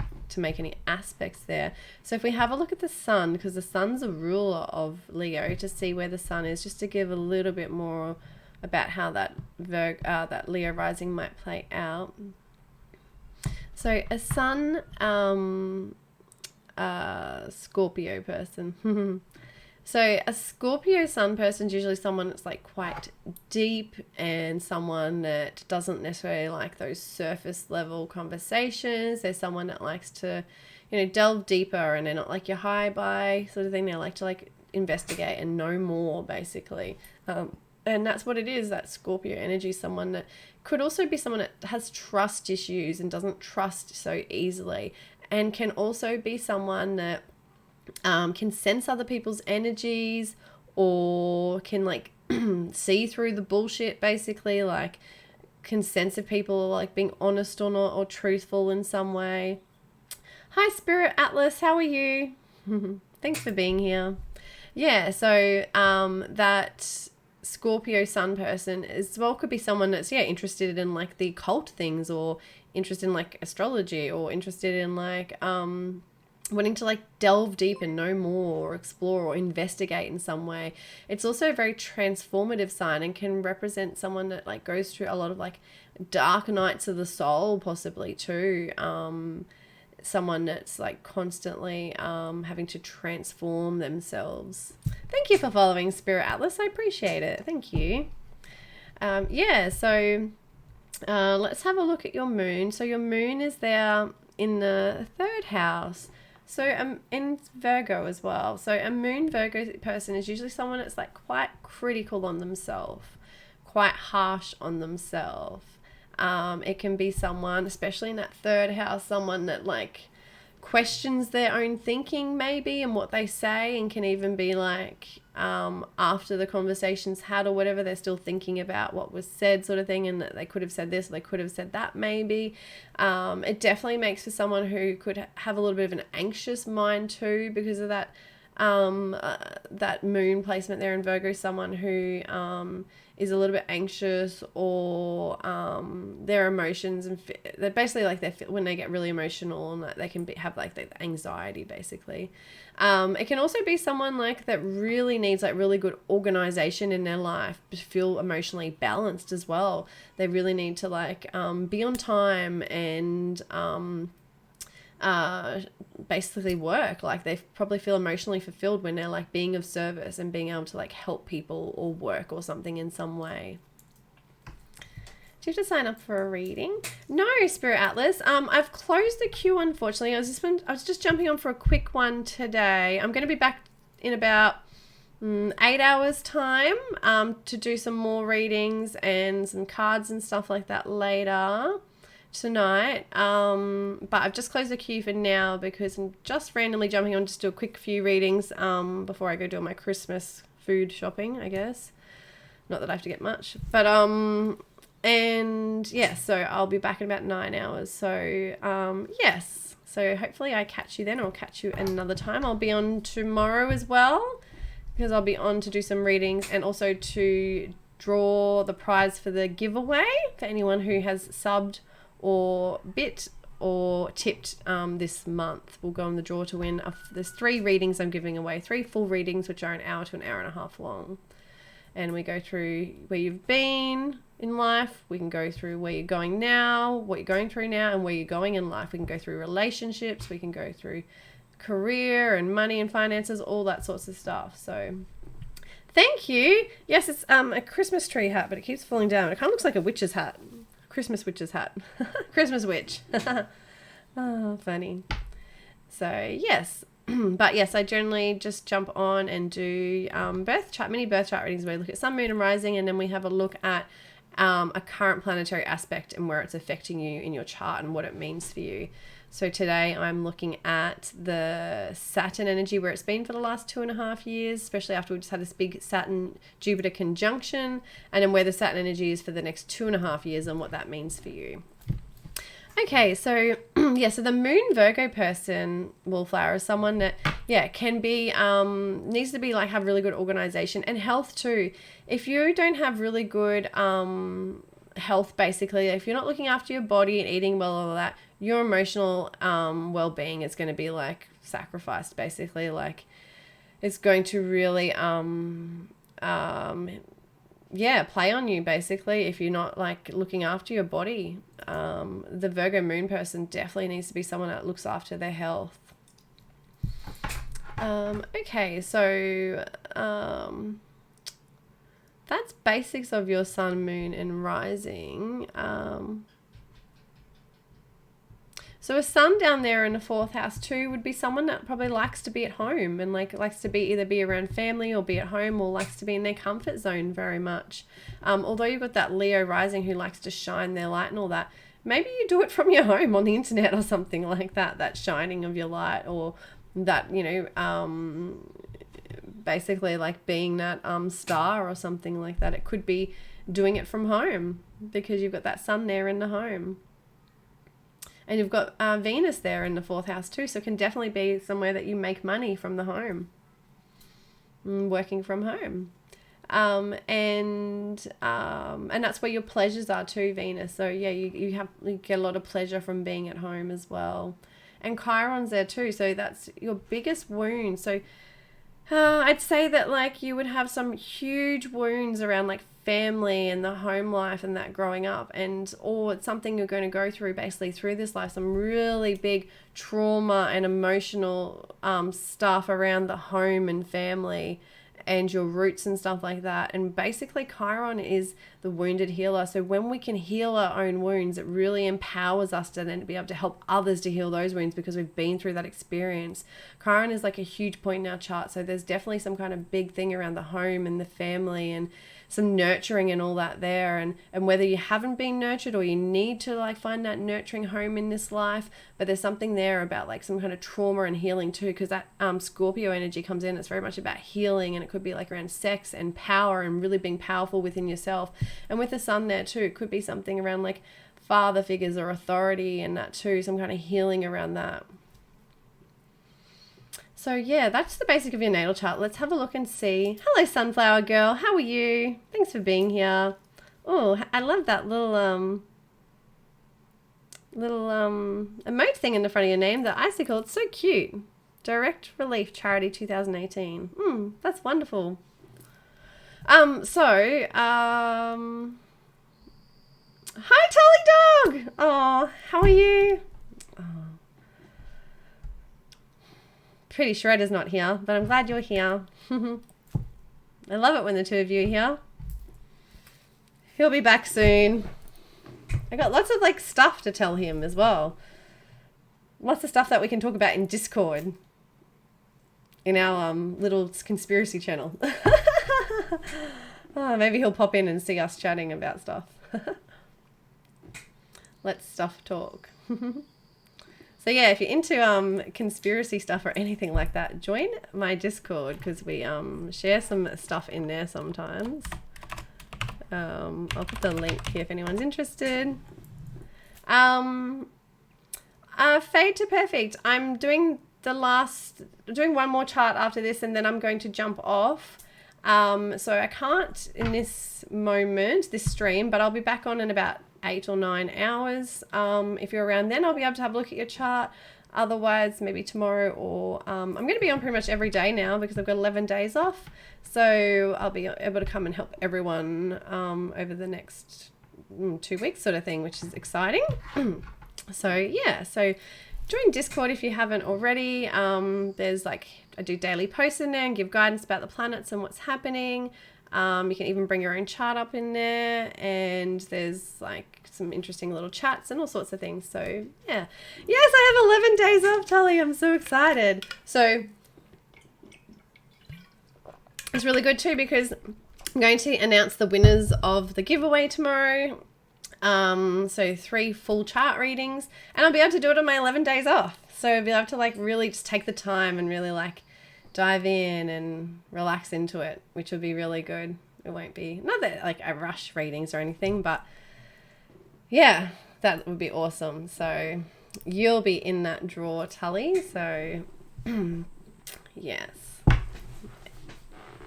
aspects there. So if we have a look at the sun, because the sun's a ruler of Leo, to see where the sun is, just to give a little bit more about how that that Leo rising might play out. So a sun Scorpio person. So a Scorpio sun person is usually someone that's like quite deep, and someone that doesn't necessarily like those surface level conversations. They're someone that likes to, delve deeper, and they're not like your high by sort of thing. They like to like investigate and know more basically. And that's what it is, that Scorpio energy, someone that could also be someone that has trust issues and doesn't trust so easily, and can also be someone that can sense other people's energies, or can like see through the bullshit basically, like can sense if people are like being honest or not, or truthful in some way. Hi Spirit Atlas, how are you? Thanks for being here. Yeah, so that Scorpio sun person as well could be someone that's interested in like the occult things, or interested in like astrology, or interested in like wanting to like delve deep and know more, or explore, or investigate in some way. It's also a very transformative sign, and can represent someone that like goes through a lot of like dark nights of the soul possibly too. Someone that's like constantly having to transform themselves. Thank you for following Spirit Atlas, I appreciate it. Thank you. So let's have a look at your moon. So your moon is there in the third house, so in Virgo as well. So a moon Virgo person is usually someone that's like quite critical on themselves, quite harsh on themselves. It can be someone, especially in that third house, someone that like questions their own thinking maybe, and what they say, and can even be like after the conversation's had or whatever, they're still thinking about what was said sort of thing, and that they could have said this, or they could have said that maybe. It definitely makes for someone who could have a little bit of an anxious mind too, because of that that moon placement there in Virgo, someone who is a little bit anxious, or their emotions, and they're basically like when they get really emotional, and like they can have like the anxiety basically. It can also be someone like that really needs like really good organization in their life to feel emotionally balanced as well. They really need to like be on time and basically work. Like they probably feel emotionally fulfilled when they're like being of service and being able to like help people or work or something in some way. Do you have to sign up for a reading? No, Spirit Atlas. I've closed the queue, unfortunately. I was just jumping on for a quick one today. I'm going to be back in about 8 hours time to do some more readings and some cards and stuff like that later tonight. But I've just closed the queue for now because I'm just randomly jumping on just to do a quick few readings before I go do my Christmas food shopping, I guess. Not that I have to get much, but and yeah, so I'll be back in about 9 hours. So yes, so hopefully I catch you then, or catch you another time. I'll be on tomorrow as well, because I'll be on to do some readings and also to draw the prize for the giveaway for anyone who has subbed or bit or tipped this month. We'll go on the draw to win. There's 3 readings I'm giving away, 3 full readings, which are an hour to an hour and a half long. And we go through where you've been in life. We can go through where you're going now, what you're going through now, and where you're going in life. We can go through relationships. We can go through career and money and finances, all that sorts of stuff. So thank you. Yes, it's a Christmas tree hat, but it keeps falling down. It kind of looks like a witch's hat. Christmas witch's hat. Christmas witch. Oh, funny. So yes. But yes, I generally just jump on and do mini birth chart readings where we look at sun, moon, and rising, and then we have a look at a current planetary aspect and where it's affecting you in your chart and what it means for you. So today I'm looking at the Saturn energy, where it's been for the last 2.5 years, especially after we just had this big Saturn-Jupiter conjunction, and then where the Saturn energy is for the next 2.5 years and what that means for you. Okay, so yeah, so the Moon Virgo person, Wallflower, is someone that can be needs to be like have really good organization and health too. If you don't have really good health, basically, if you're not looking after your body and eating well, all of that, your emotional well-being is going to be like sacrificed, basically. Like it's going to really play on you, basically, if you're not like looking after your body. The Virgo moon person definitely needs to be someone that looks after their health. Okay, so that's basics of your sun, moon, and rising. So a sun down there in the 4th house too would be someone that probably likes to be at home and like likes to be either be around family or be at home, or likes to be in their comfort zone very much. Although you've got that Leo rising who likes to shine their light and all that, maybe you do it from your home on the internet or something like that, that shining of your light, or that, basically like being that star or something like that. It could be doing it from home because you've got that sun there in the home. And you've got Venus there in the 4th house too, so it can definitely be somewhere that you make money from the home, working from home. And that's where your pleasures are too, Venus. So yeah, you get a lot of pleasure from being at home as well. And Chiron's there too, so that's your biggest wound. So I'd say that like you would have some huge wounds around like family and the home life and that growing up, or it's something you're going to go through basically through this life, some really big trauma and emotional stuff around the home and family and your roots and stuff like that. And basically Chiron is the wounded healer. So when we can heal our own wounds, it really empowers us to then be able to help others to heal those wounds because we've been through that experience. Chiron is like a huge point in our chart. So there's definitely some kind of big thing around the home and the family and some nurturing and all that there, and whether you haven't been nurtured or you need to like find that nurturing home in this life, but there's something there about like some kind of trauma and healing too, because that Scorpio energy comes in. It's very much about healing, and it could be like around sex and power and really being powerful within yourself. And with the sun there too, it could be something around like father figures or authority and that too, some kind of healing around that. So yeah, that's the basic of your natal chart. Let's have a look and see. Hello, Sunflower Girl. How are you? Thanks for being here. Oh, I love that little emote thing in the front of your name, the icicle. It's so cute. Direct Relief Charity 2018. That's wonderful. Hi, Tully Dog. Oh, how are you? Oh. Pretty Shredder's not here, but I'm glad you're here. I love it when the two of you are here. He'll be back soon. I got lots of like stuff to tell him as well. Lots of stuff that we can talk about in Discord. In our little conspiracy channel. Oh, maybe he'll pop in and see us chatting about stuff. Let's stuff talk. So yeah, if you're into conspiracy stuff or anything like that, join my Discord because we share some stuff in there sometimes. I'll put the link here if anyone's interested. Fade to Perfect. I'm doing one more chart after this and then I'm going to jump off. So I can't in this moment, this stream, but I'll be back on in about 8 or 9 hours. If you're around then, I'll be able to have a look at your chart. Otherwise, maybe tomorrow or I'm going to be on pretty much every day now because I've got 11 days off. So I'll be able to come and help everyone over the next 2 weeks sort of thing, which is exciting. So yeah, so join Discord if you haven't already. There's like, I do daily posts in there and give guidance about the planets and what's happening. You can even bring your own chart up in there, and there's like some interesting little chats and all sorts of things. So yeah, yes, I have 11 days off, Tully. I'm so excited. So it's really good too because I'm going to announce the winners of the giveaway tomorrow. So 3 full chart readings, and I'll be able to do it on my 11 days off. So I'll be able to like really just take the time and really like dive in and relax into it, which will be really good. It won't be, not that like I rush readings or anything, but yeah, that would be awesome. So you'll be in that draw, Tully. So yes,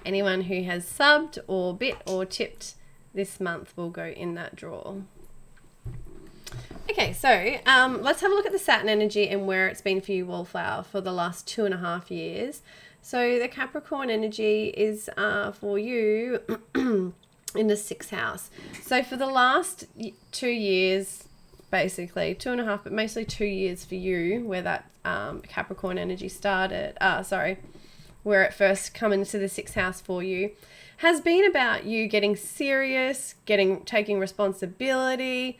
anyone who has subbed or bit or tipped this month will go in that draw. Okay, so let's have a look at the Saturn energy and where it's been for you, Wallflower, for the last 2.5 years. So the Capricorn energy is for you in the 6th house. So for the last 2 years, basically 2.5, but mostly 2 years for you, where that Capricorn energy started, where it first come into the 6th house for you, has been about you getting serious, taking responsibility,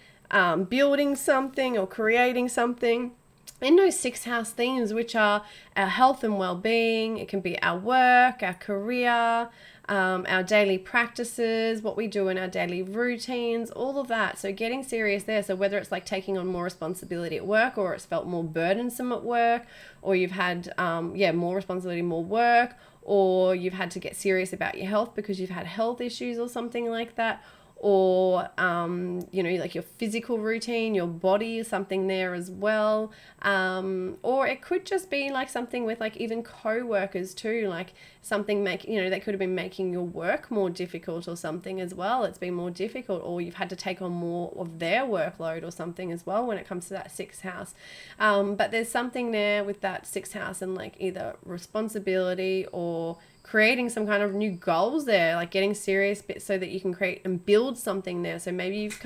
building something or creating something. In those 6th house themes, which are our health and well-being, it can be our work, our career, our daily practices, what we do in our daily routines, all of that. So getting serious there. So whether it's like taking on more responsibility at work, or it's felt more burdensome at work, or you've had more responsibility, more work, or you've had to get serious about your health because you've had health issues or something like that. Or, like your physical routine, your body is something there as well. Or it could just be like something with like even co-workers too, like something they could have been making your work more difficult or something as well. It's been more difficult, or you've had to take on more of their workload or something as well when it comes to that 6th house. But there's something there with that 6th house and like either responsibility or creating some kind of new goals there, like getting serious so that you can create and build something there. So maybe you've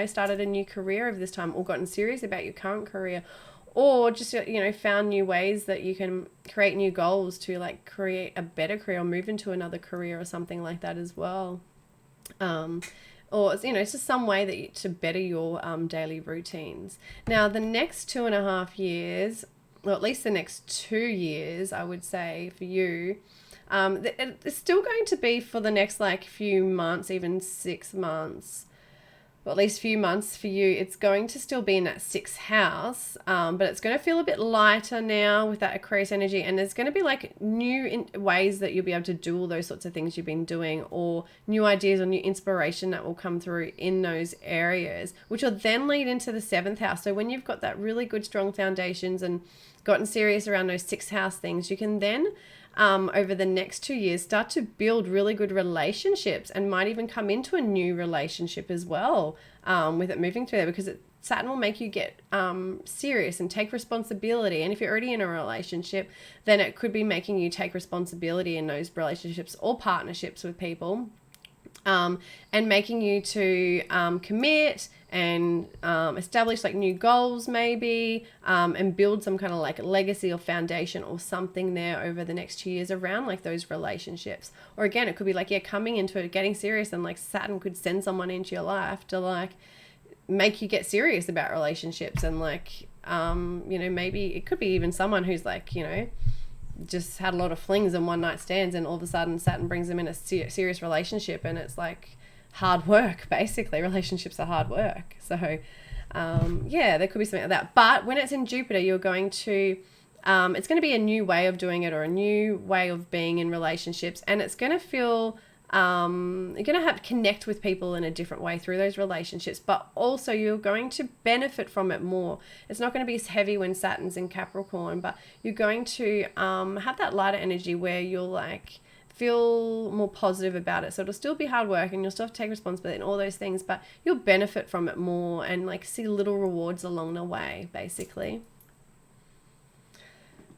started a new career over this time, or gotten serious about your current career, or just, found new ways that you can create new goals to like create a better career or move into another career or something like that as well. Or, it's just some way that to better your daily routines. Now, the next 2.5 years, or at least the next 2 years, I would say for you, it's still going to be for the next like few months, even 6 months. or at least few months for you, it's going to still be in that 6th house, but it's going to feel a bit lighter now with that Aquarius energy, and there's going to be like new ways that you'll be able to do all those sorts of things you've been doing, or new ideas or new inspiration that will come through in those areas, which will then lead into the 7th house. So when you've got that really good strong foundations and gotten serious around those 6th house things, you can then over the next 2 years start to build really good relationships, and might even come into a new relationship as well with it moving through there, because Saturn will make you get serious and take responsibility. And if you're already in a relationship, then it could be making you take responsibility in those relationships or partnerships with people, and making you to commit and establish like new goals maybe, and build some kind of like legacy or foundation or something there over the next 2 years around like those relationships. Or again, it could be like, yeah, coming into it, getting serious, and like Saturn could send someone into your life to like make you get serious about relationships, and like you know, maybe it could be even someone who's like, you know, just had a lot of flings and one night stands, and all of a sudden Saturn brings them in a serious relationship, and it's like hard work. Basically, relationships are hard work. So yeah, there could be something like that. But when it's in Jupiter, you're going to it's going to be a new way of doing it, or a new way of being in relationships, and it's going to feel you're going to have to connect with people in a different way through those relationships, but also you're going to benefit from it more. It's not going to be as heavy when Saturn's in Capricorn, but you're going to have that lighter energy where you'll like feel more positive about it. So it'll still be hard work, and you'll still have to take responsibility and all those things, but you'll benefit from it more, and like see little rewards along the way, basically.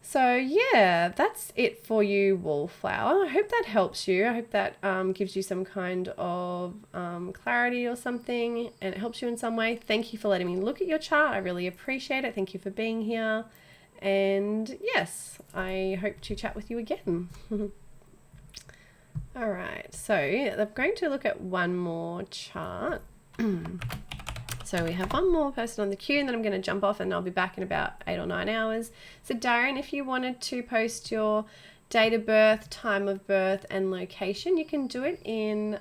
So yeah, that's it for you, Wallflower. I hope that helps you. I hope that gives you some kind of clarity or something, and it helps you in some way. Thank you for letting me look at your chart. I really appreciate it. Thank you for being here. And yes, I hope to chat with you again. All right, so I'm going to look at one more chart. So we have one more person on the queue, and then I'm going to jump off, and I'll be back in about 8 or 9 hours. So Darren, if you wanted to post your date of birth, time of birth, and location, you can do it in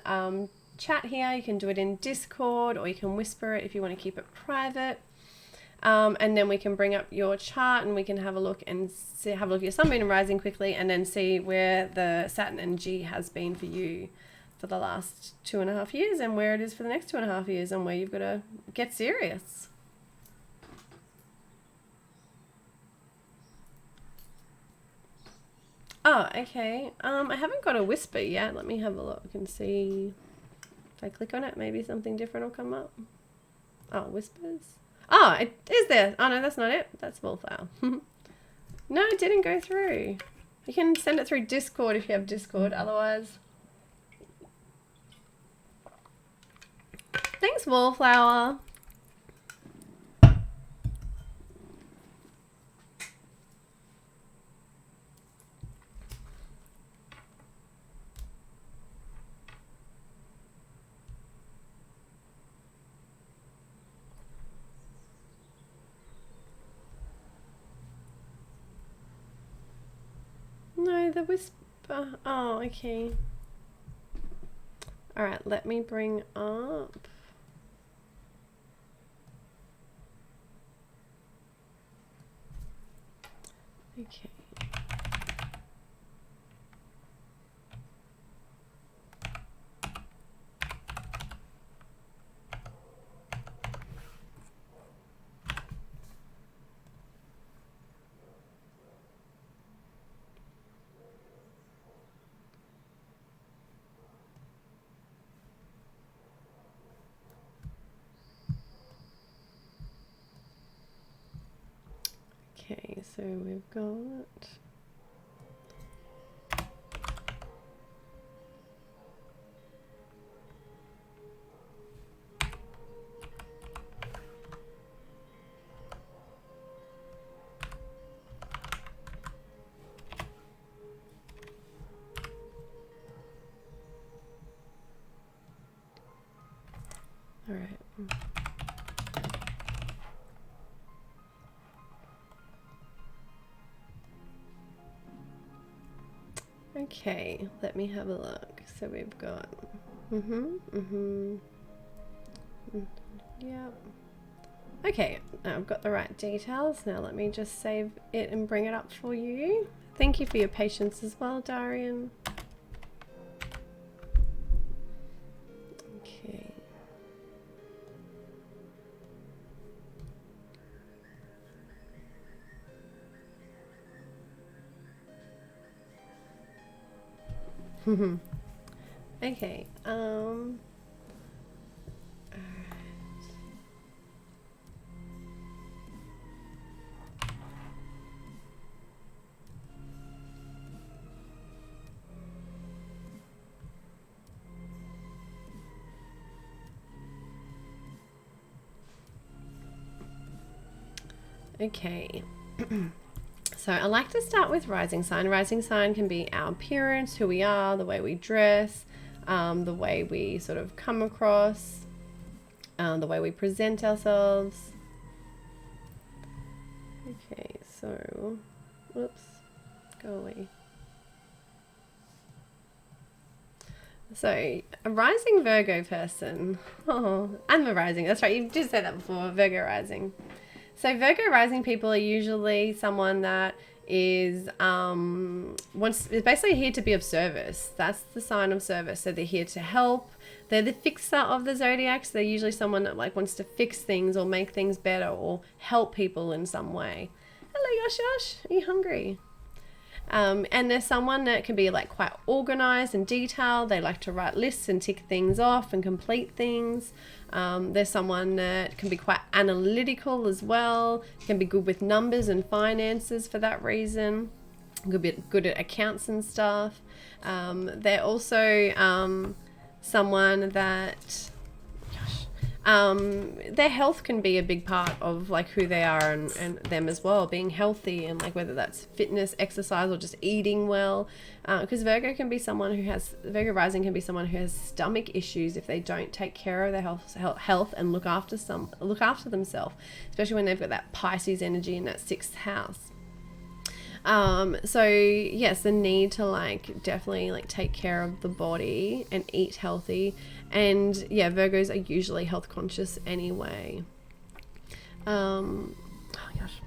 chat here. You can do it in Discord, or you can whisper it if you want to keep it private. And then we can bring up your chart, and we can have a look and have a look at your sun, moon, and rising quickly, and then see where the Saturn energy has been for you for the last 2.5 years, and where it is for the next 2.5 years, and where you've got to get serious. Oh, okay. I haven't got a whisper yet. Let me have a look and see. If I click on it, maybe something different will come up. Oh, whispers. Oh, it is there. Oh, no, that's not it. That's Wallflower. No, it didn't go through. You can send it through Discord if you have Discord. Otherwise... Thanks, Wallflower. No, the whisper. Oh, okay. All right, let me bring up... Okay. Okay, so we've got... All right. Okay, let me have a look. So we've got Yep. Okay, I've got the right details. Now let me just save it and bring it up for you. Thank you for your patience as well, Darian. Okay. Okay, okay. So I like to start with rising sign. Rising sign can be our appearance, who we are, the way we dress, the way we sort of come across, the way we present ourselves. Okay, so, whoops, go away. So, a rising Virgo person. Oh, I'm a rising. That's right. You did say that before. Virgo rising. So Virgo rising people are usually someone that is is basically here to be of service. That's the sign of service. So they're here to help. They're the fixer of the zodiac. So they're usually someone that like wants to fix things or make things better or help people in some way. Hello, Yosh Yosh. Are you hungry? And there's someone that can be like quite organized and detailed. They like to write lists and tick things off and complete things. There's someone that can be quite analytical as well, can be good with numbers and finances for that reason, could be good at accounts and stuff. They're also someone that their health can be a big part of like who they are and them as well, being healthy, and like whether that's fitness, exercise, or just eating well, because Virgo rising can be someone who has stomach issues if they don't take care of their health and look after themselves, especially when they've got that Pisces energy in that 6th house. So yes, the need to like definitely like take care of the body and eat healthy. And yeah, Virgos are usually health conscious anyway. Oh gosh.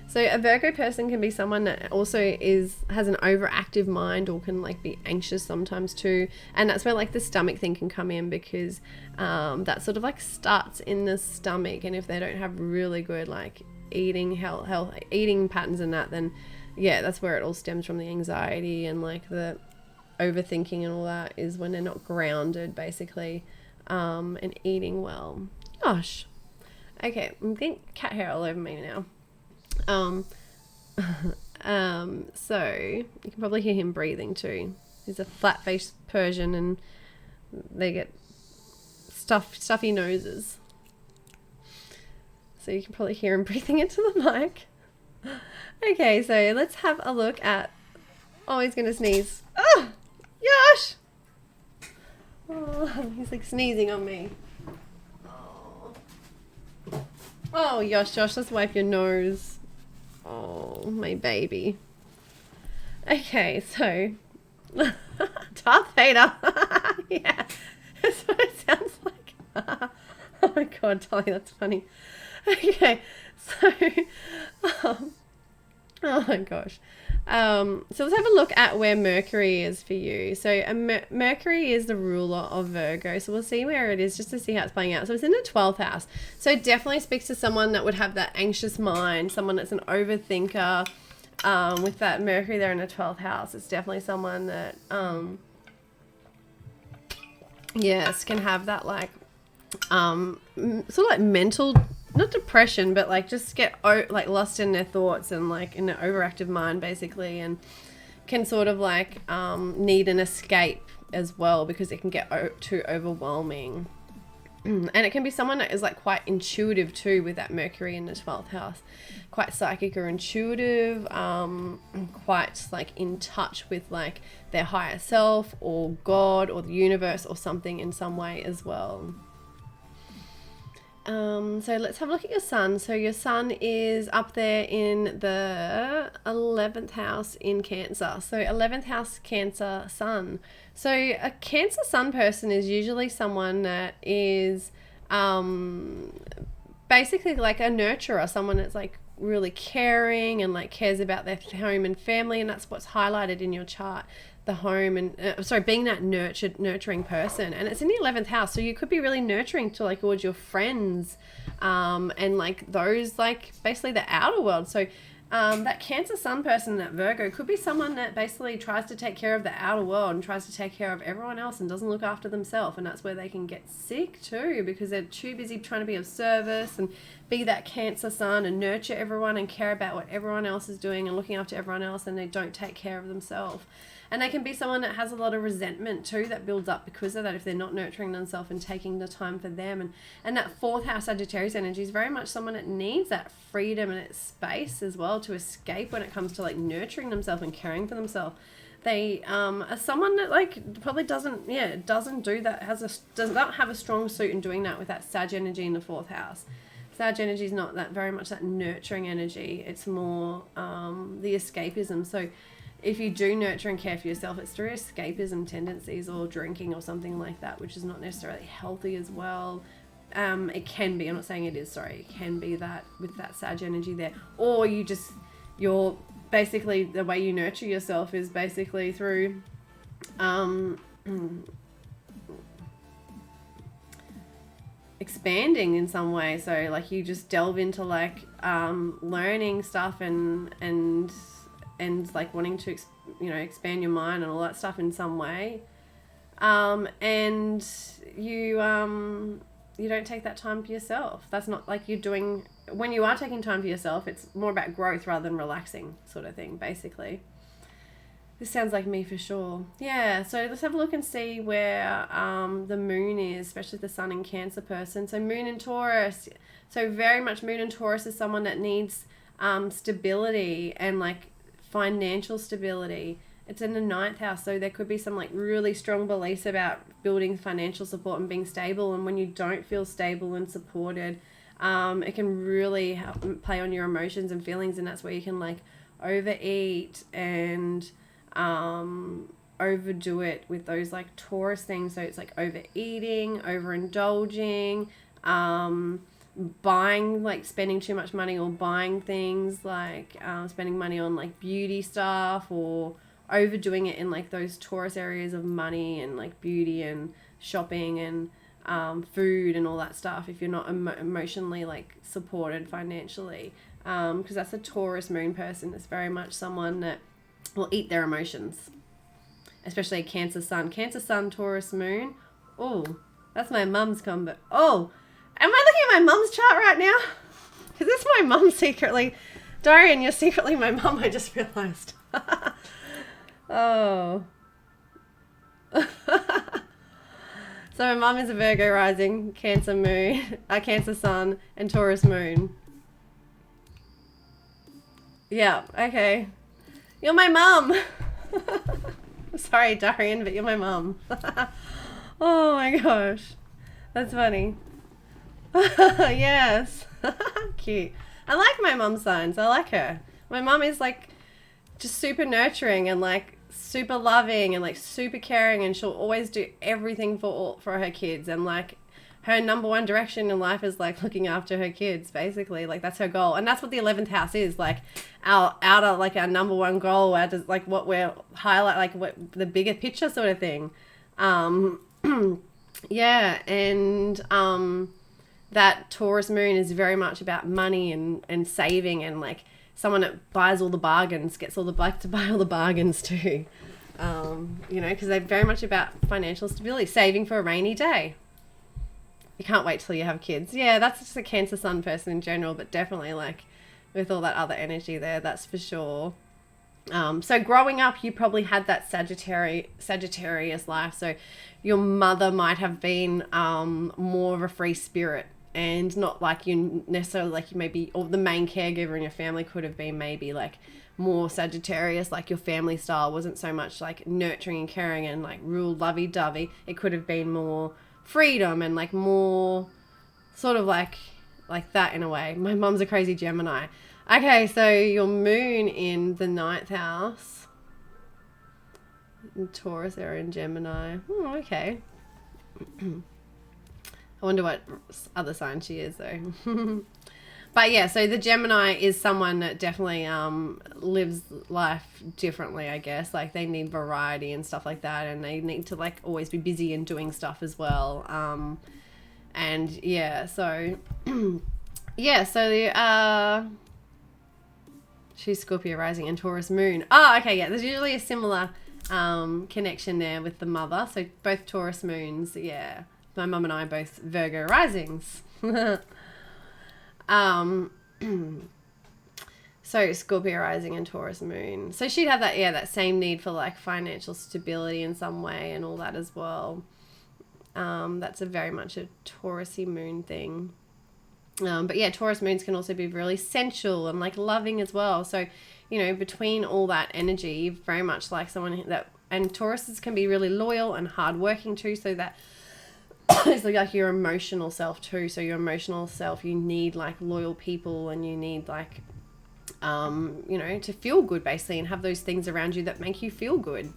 So a Virgo person can be someone that also has an overactive mind or can like be anxious sometimes too. And that's where like the stomach thing can come in, because that sort of like starts in the stomach. And if they don't have really good like eating eating patterns and that, then yeah, that's where it all stems from. The anxiety and like the overthinking and all that is when they're not grounded basically, and eating well. Gosh. Okay, I'm getting cat hair all over me now. So you can probably hear him breathing too. He's a flat-faced Persian and they get stuffy noses. So you can probably hear him breathing into the mic. Okay, so let's have a look at... Oh, he's going to sneeze. Oh, Yosh! Oh, he's like sneezing on me. Oh, Yosh, let's wipe your nose. Oh, my baby. Okay, so... Darth Vader. Yeah, that's what it sounds like. Oh my god, Tolly, that's funny. Okay, so... oh my gosh. So let's have a look at where Mercury is for you. So Mercury is the ruler of Virgo. So we'll see where it is just to see how it's playing out. So it's in the 12th house. So it definitely speaks to someone that would have that anxious mind, someone that's an overthinker. With that Mercury there in the 12th house, it's definitely someone that, yes, can have that like, sort of like mental, not depression, but like just get like lost in their thoughts and like in an overactive mind basically, and can sort of like need an escape as well because it can get too overwhelming. And it can be someone that is like quite intuitive too with that Mercury in the 12th house, quite psychic or intuitive, quite like in touch with like their higher self or God or the universe or something in some way as well. So let's have a look at your sun. So your sun is up there in the 11th house in Cancer. So 11th house Cancer sun. So a Cancer sun person is usually someone that is basically like a nurturer, someone that's like really caring and like cares about their home and family, and that's what's highlighted in your chart, the home and being that nurturing person. And it's in the 11th house, so you could be really nurturing to like towards your friends and like those like basically the outer world. So that Cancer sun person, that Virgo, could be someone that basically tries to take care of the outer world and tries to take care of everyone else and doesn't look after themselves. And that's where they can get sick too, because they're too busy trying to be of service and be that Cancer sun and nurture everyone and care about what everyone else is doing and looking after everyone else, and they don't take care of themselves. And they can be someone that has a lot of resentment too that builds up because of that, if they're not nurturing themselves and taking the time for them. And that 4th house Sagittarius energy is very much someone that needs that freedom and its space as well to escape when it comes to like nurturing themselves and caring for themselves. They are someone that like probably doesn't do that, does not have a strong suit in doing that with that Sag energy in the 4th house. Sag energy is not that very much that nurturing energy. It's more the escapism. So if you do nurture and care for yourself, it's through escapism tendencies or drinking or something like that, which is not necessarily healthy as well. It can be, I'm not saying it is, sorry, it can be that with that Sag energy there. Or you're basically, the way you nurture yourself is basically through expanding in some way. So like you just delve into like learning stuff and like wanting to expand your mind and all that stuff in some way, and you don't take that time for yourself. That's not like you're doing, when you are taking time for yourself, it's more about growth rather than relaxing sort of thing, basically. This sounds like me for sure. Yeah, so let's have a look and see where the moon is, especially the sun in Cancer person. So moon in Taurus. So very much moon in Taurus is someone that needs stability and like financial stability. It's in the 9th house, so there could be some like really strong beliefs about building financial support and being stable. And when you don't feel stable and supported, it can really play on your emotions and feelings, and that's where you can like overeat and overdo it with those like Taurus things. So it's like overeating, overindulging, buying, like spending too much money, or buying things like spending money on like beauty stuff, or overdoing it in like those Taurus areas of money and like beauty and shopping and food and all that stuff, if you're not emotionally like supported financially, because that's a Taurus moon person. It's very much someone that will eat their emotions, especially a Cancer sun, Taurus moon. Oh, that's my mum's combo. Oh, am I looking at my mum's chart right now? Is this my mum secretly? Dorian, you're secretly my mum, I just realised. Oh. So my mum is a Virgo rising, Cancer moon, Cancer sun, and Taurus moon. Yeah, okay. You're my mum. Sorry, Dorian, but you're my mum. Oh my gosh. That's funny. Yes. Cute. I like my mum's signs. I like her. My mum is like just super nurturing and like super loving and like super caring, and she'll always do everything for her kids, and like her number one direction in life is like looking after her kids, basically. Like that's her goal, and that's what the 11th house is, like our outer, like our number one goal, like what we're highlight, like what the bigger picture sort of thing. Yeah, and that Taurus moon is very much about money and saving, and like someone that buys all the bargains, like to buy all the bargains too. Because they're very much about financial stability, saving for a rainy day. You can't wait till you have kids. Yeah, that's just a Cancer sun person in general, but definitely like with all that other energy there, that's for sure. So growing up, you probably had that Sagittarius life. So your mother might have been more of a free spirit, and not like you necessarily like you maybe, or the main caregiver in your family could have been maybe like more Sagittarius, like your family style wasn't so much like nurturing and caring and like real lovey-dovey. It could have been more freedom and like more sort of like that in a way. My mum's a crazy Gemini. Okay, so your moon in the 9th house. In Taurus, they're in Gemini. Okay. I wonder what other sign she is though. But yeah, so the Gemini is someone that definitely lives life differently, I guess. Like they need variety and stuff like that, and they need to like always be busy and doing stuff as well. And yeah, so yeah, so she's Scorpio rising and Taurus moon. Oh, okay, yeah. There's usually a similar connection there with the mother. So both Taurus moons, yeah. My mum and I are both Virgo risings. So Scorpio rising and Taurus moon. So she'd have that, yeah, that same need for like financial stability in some way and all that as well. That's a very much a Taurusy moon thing. But yeah, Taurus moons can also be really sensual and like loving as well. So, you know, between all that energy, very much like someone that, and Tauruses can be really loyal and hardworking too. So that it's like your emotional self too. So your emotional self, you need like loyal people, and you need like, you know, to feel good basically, and have those things around you that make you feel good.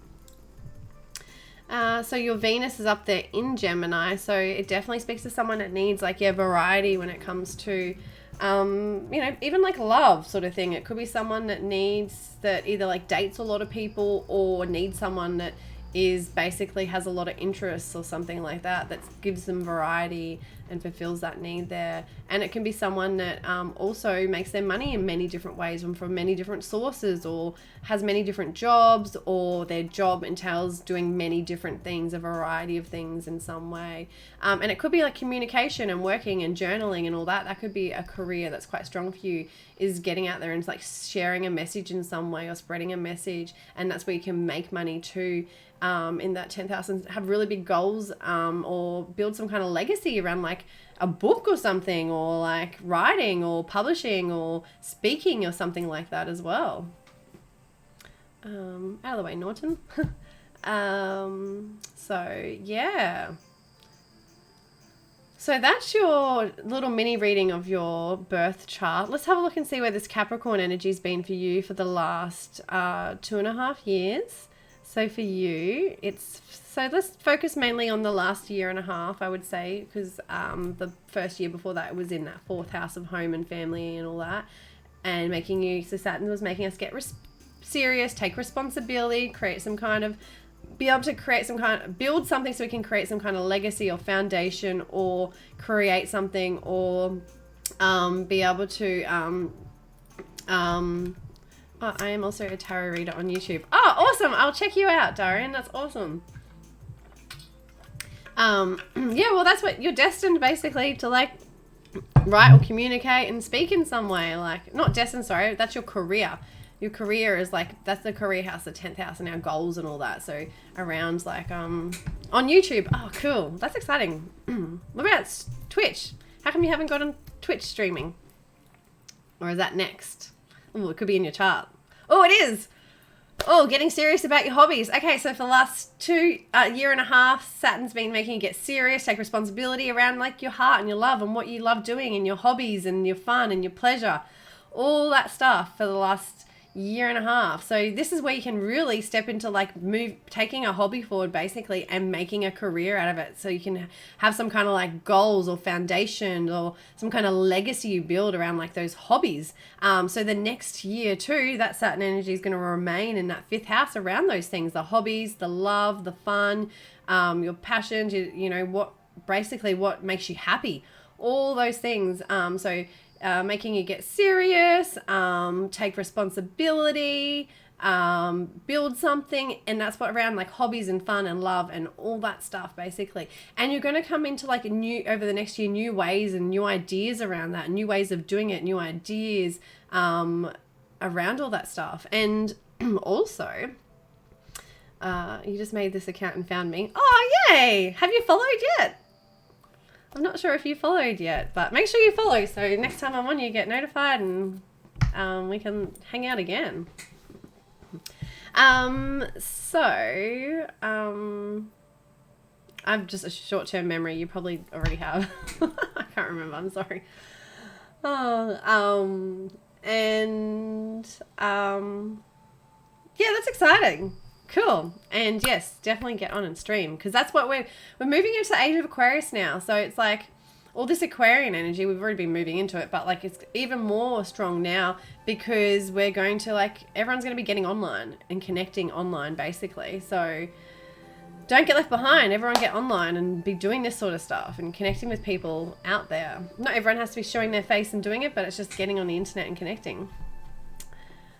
So your Venus is up there in Gemini, so it definitely speaks to someone that needs like, yeah, variety when it comes to, you know, even like love sort of thing. It could be someone that needs, that either like dates a lot of people, or needs someone that is basically has a lot of interests or something like that, that gives them variety and fulfills that need there. And it can be someone that also makes their money in many different ways and from many different sources, or has many different jobs, or their job entails doing many different things, a variety of things in some way. And it could be like communication and working and journaling and all that. That could be a career that's quite strong for you, is getting out there and like sharing a message in some way, or spreading a message. And that's where you can make money too. In that 10th house, and have really big goals, or build some kind of legacy around like a book or something, or like writing or publishing or speaking or something like that as well. Out of the way, Norton. So yeah. So that's your little mini reading of your birth chart. Let's have a look and see where this Capricorn energy's been for you for the last 2.5 years. So for you, so let's focus mainly on the last 1.5 years, I would say, because the first year before that, it was in that 4th house of home and family and all that, and making you, so Saturn was making us get serious, take responsibility, create some kind of, be able to create some kind of, build something so we can create some kind of legacy or foundation, or create something, or be able to oh, I am also a tarot reader on YouTube. Oh, awesome. I'll check you out, Darian. That's awesome. Yeah, well, that's what you're destined basically to like write or communicate and speak in some way. Like, not destined, sorry. That's your career. Your career is like, that's the career house, the 10th house, and our goals and all that. So around like, on YouTube. Oh, cool. That's exciting. What about Twitch? How come you haven't got on Twitch streaming? Or is that next? Oh, it could be in your chart. Oh, it is. Oh, getting serious about your hobbies. Okay, so for the last 2.5 years, Saturn's been making you get serious, take responsibility around like your heart and your love and what you love doing and your hobbies and your fun and your pleasure. All that stuff for the last 1.5 years. So this is where you can really step into like taking a hobby forward basically and making a career out of it. So you can have some kind of like goals or foundation or some kind of legacy you build around like those hobbies. So the next year too, that Saturn energy is going to remain in that 5th house around those things, the hobbies, the love, the fun, your passions, you know, what makes you happy, all those things. Making you get serious, take responsibility, build something, and that's what around like hobbies and fun and love and all that stuff basically. And you're going to come into like over the next year, new ways and new ideas around that, new ways of doing it, new ideas around all that stuff. And also, you just made this account and found me. Oh, yay! Have you followed yet? I'm not sure if you followed yet, but make sure you follow so next time I'm on you get notified and we can hang out again. I'm just a short-term memory. You probably already have. I can't remember. I'm sorry. Yeah, that's exciting. Cool. And yes, definitely get on and stream, because that's what we're moving into the age of Aquarius now. So it's like all this Aquarian energy, we've already been moving into it, but like it's even more strong now because we're going to like, everyone's going to be getting online and connecting online basically. So don't get left behind. Everyone get online and be doing this sort of stuff and connecting with people out there. Not everyone has to be showing their face and doing it, but it's just getting on the internet and connecting.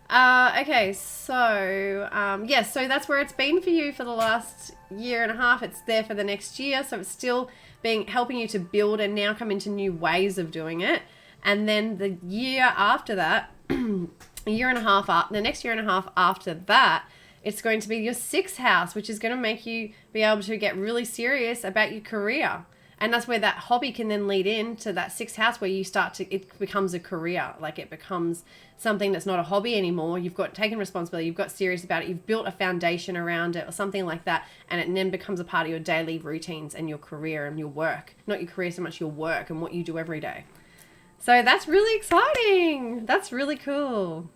Okay, so, so that's where it's been for you for the last year and a half. It's there for the next year. So it's still helping you to build and now come into new ways of doing it. And then the year after that, the next year and a half after that, it's going to be your 6th house, which is going to make you be able to get really serious about your career. And that's where that hobby can then lead into that 6th house, where it becomes a career. Like it becomes something that's not a hobby anymore. You've got taken responsibility. You've got serious about it. You've built a foundation around it or something like that. And it then becomes a part of your daily routines and your career and your work. Not your career so much, your work and what you do every day. So that's really exciting. That's really cool.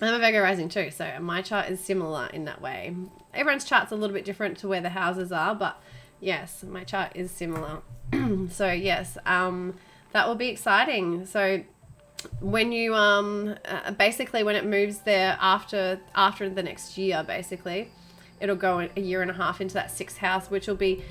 I'm a Virgo rising too, so my chart is similar in that way. Everyone's chart's a little bit different to where the houses are, but yes, my chart is similar. So yes, that will be exciting. So when you basically when it moves there after the next year, basically, it'll go a year and a half into that 6th house, which will be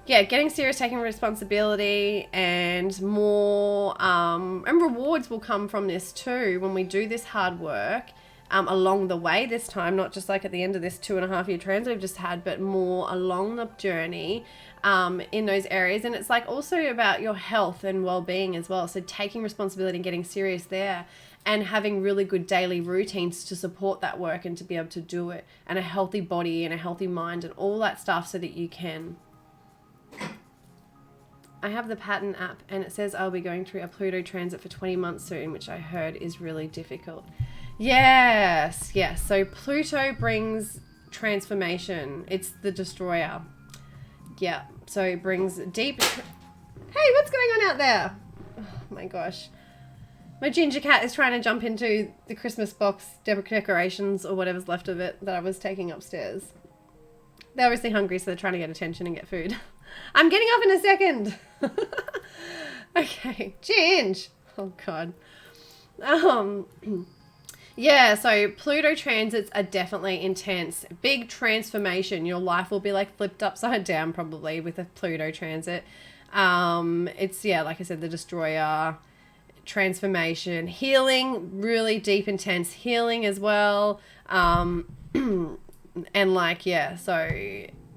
getting serious, taking responsibility, and more and rewards will come from this too when we do this hard work. Along the way this time, not just like at the end of this 2.5 year transit we've just had, but more along the journey in those areas. And it's like also about your health and well-being as well. So taking responsibility and getting serious there and having really good daily routines to support that work and to be able to do it, and a healthy body and a healthy mind and all that stuff so that you can. I have the Pattern app and it says I'll be going through a Pluto transit for 20 months soon, which I heard is really difficult. Yes. So Pluto brings transformation. It's the destroyer. Yeah. So it brings deep. Hey, what's going on out there? Oh my gosh. My ginger cat is trying to jump into the Christmas box decorations or whatever's left of it that I was taking upstairs. They're obviously hungry, so they're trying to get attention and get food. I'm getting off in a second. Okay. Ginge. Oh God. Yeah, so Pluto transits are definitely intense. Big transformation. Your life will be like flipped upside down probably with a Pluto transit. It's, like I said, the destroyer, transformation, healing, really deep, intense healing as well. And so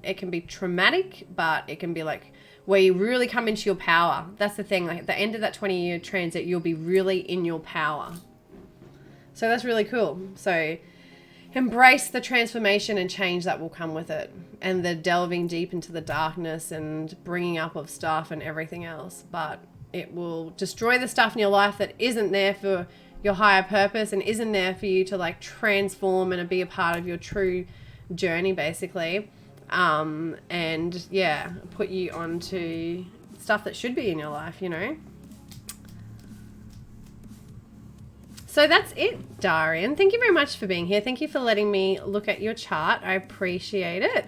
it can be traumatic, but it can be like where you really come into your power. That's the thing. Like at the end of that 20-year transit, you'll be really in your power. So that's really cool. So embrace the transformation and change that will come with it, and the delving deep into the darkness and bringing up of stuff and everything else. But it will destroy the stuff in your life that isn't there for your higher purpose and isn't there for you to like transform and be a part of your true journey basically. Put you onto stuff that should be in your life, So that's it, Darian. Thank you very much for being here. Thank you for letting me look at your chart. I appreciate it.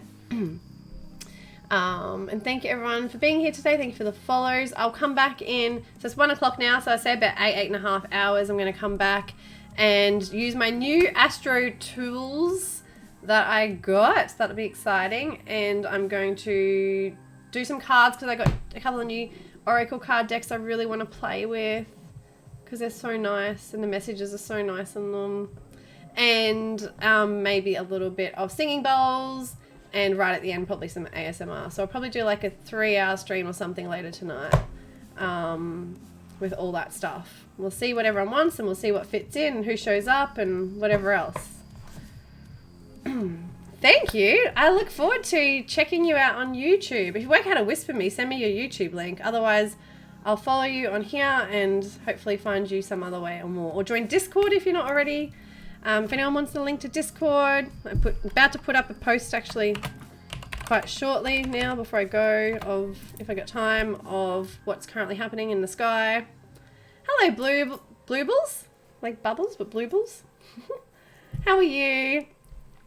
And thank you everyone for being here today. Thank you for the follows. I'll come back in, so it's 1 o'clock now, so I say about 8.5 hours. I'm going to come back and use my new Astro tools that I got. That'll be exciting. And I'm going to do some cards because I got a couple of new Oracle card decks I really want to play with, because they're so nice and the messages are so nice in them. And maybe a little bit of singing bowls, and right at the end probably some ASMR. So I'll probably do like a 3-hour stream or something later tonight with all that stuff. We'll see what everyone wants and we'll see what fits in and who shows up and whatever else. Thank you. I look forward to checking you out on YouTube. If you work out how to whisper me, send me your YouTube link. Otherwise, I'll follow you on here and hopefully find you some other way or more. Or join Discord if you're not already If anyone wants the link to Discord, I'm about to put up a post actually quite shortly now before I go, of, if I got time, of what's currently happening in the sky. Hello, blueballs, like bubbles, but blueballs. How are you?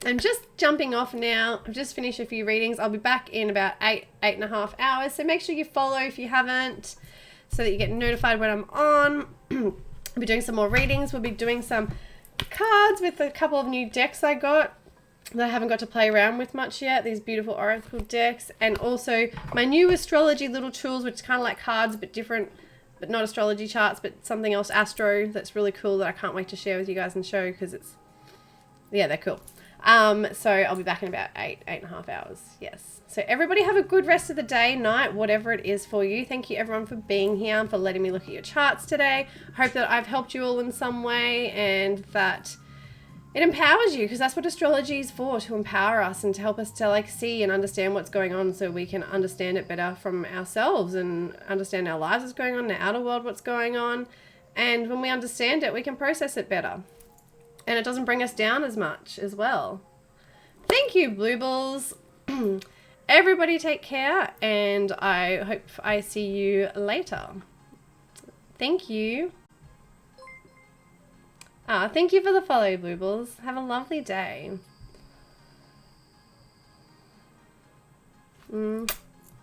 I'm just jumping off now. I've just finished a few readings. I'll be back in about 8.5 hours. So make sure you follow if you haven't, so that you get notified when I'm on. I'll be doing some more readings. We'll be doing some cards with a couple of new decks I got that I haven't got to play around with much yet. These beautiful oracle decks, and also my new astrology little tools, which is kind of like cards but different, but not astrology charts, but something else astro that's really cool that I can't wait to share with you guys and show, because it's, yeah, they're cool. So I'll be back in about 8.5 hours. Yes. So everybody have a good rest of the day, night, whatever it is for you. Thank you everyone for being here and for letting me look at your charts today. I hope that I've helped you all in some way, and that it empowers you, because that's what astrology is for, to empower us and to help us to like see and understand what's going on, so we can understand it better from ourselves and understand our lives, what's going on in the outer world, what's going on. And when we understand it, we can process it better. And it doesn't bring us down as much as well. Thank you, Blueballs. Everybody take care, and I hope I see you later. Thank you. Thank you for the follow, Blueballs. Have a lovely day.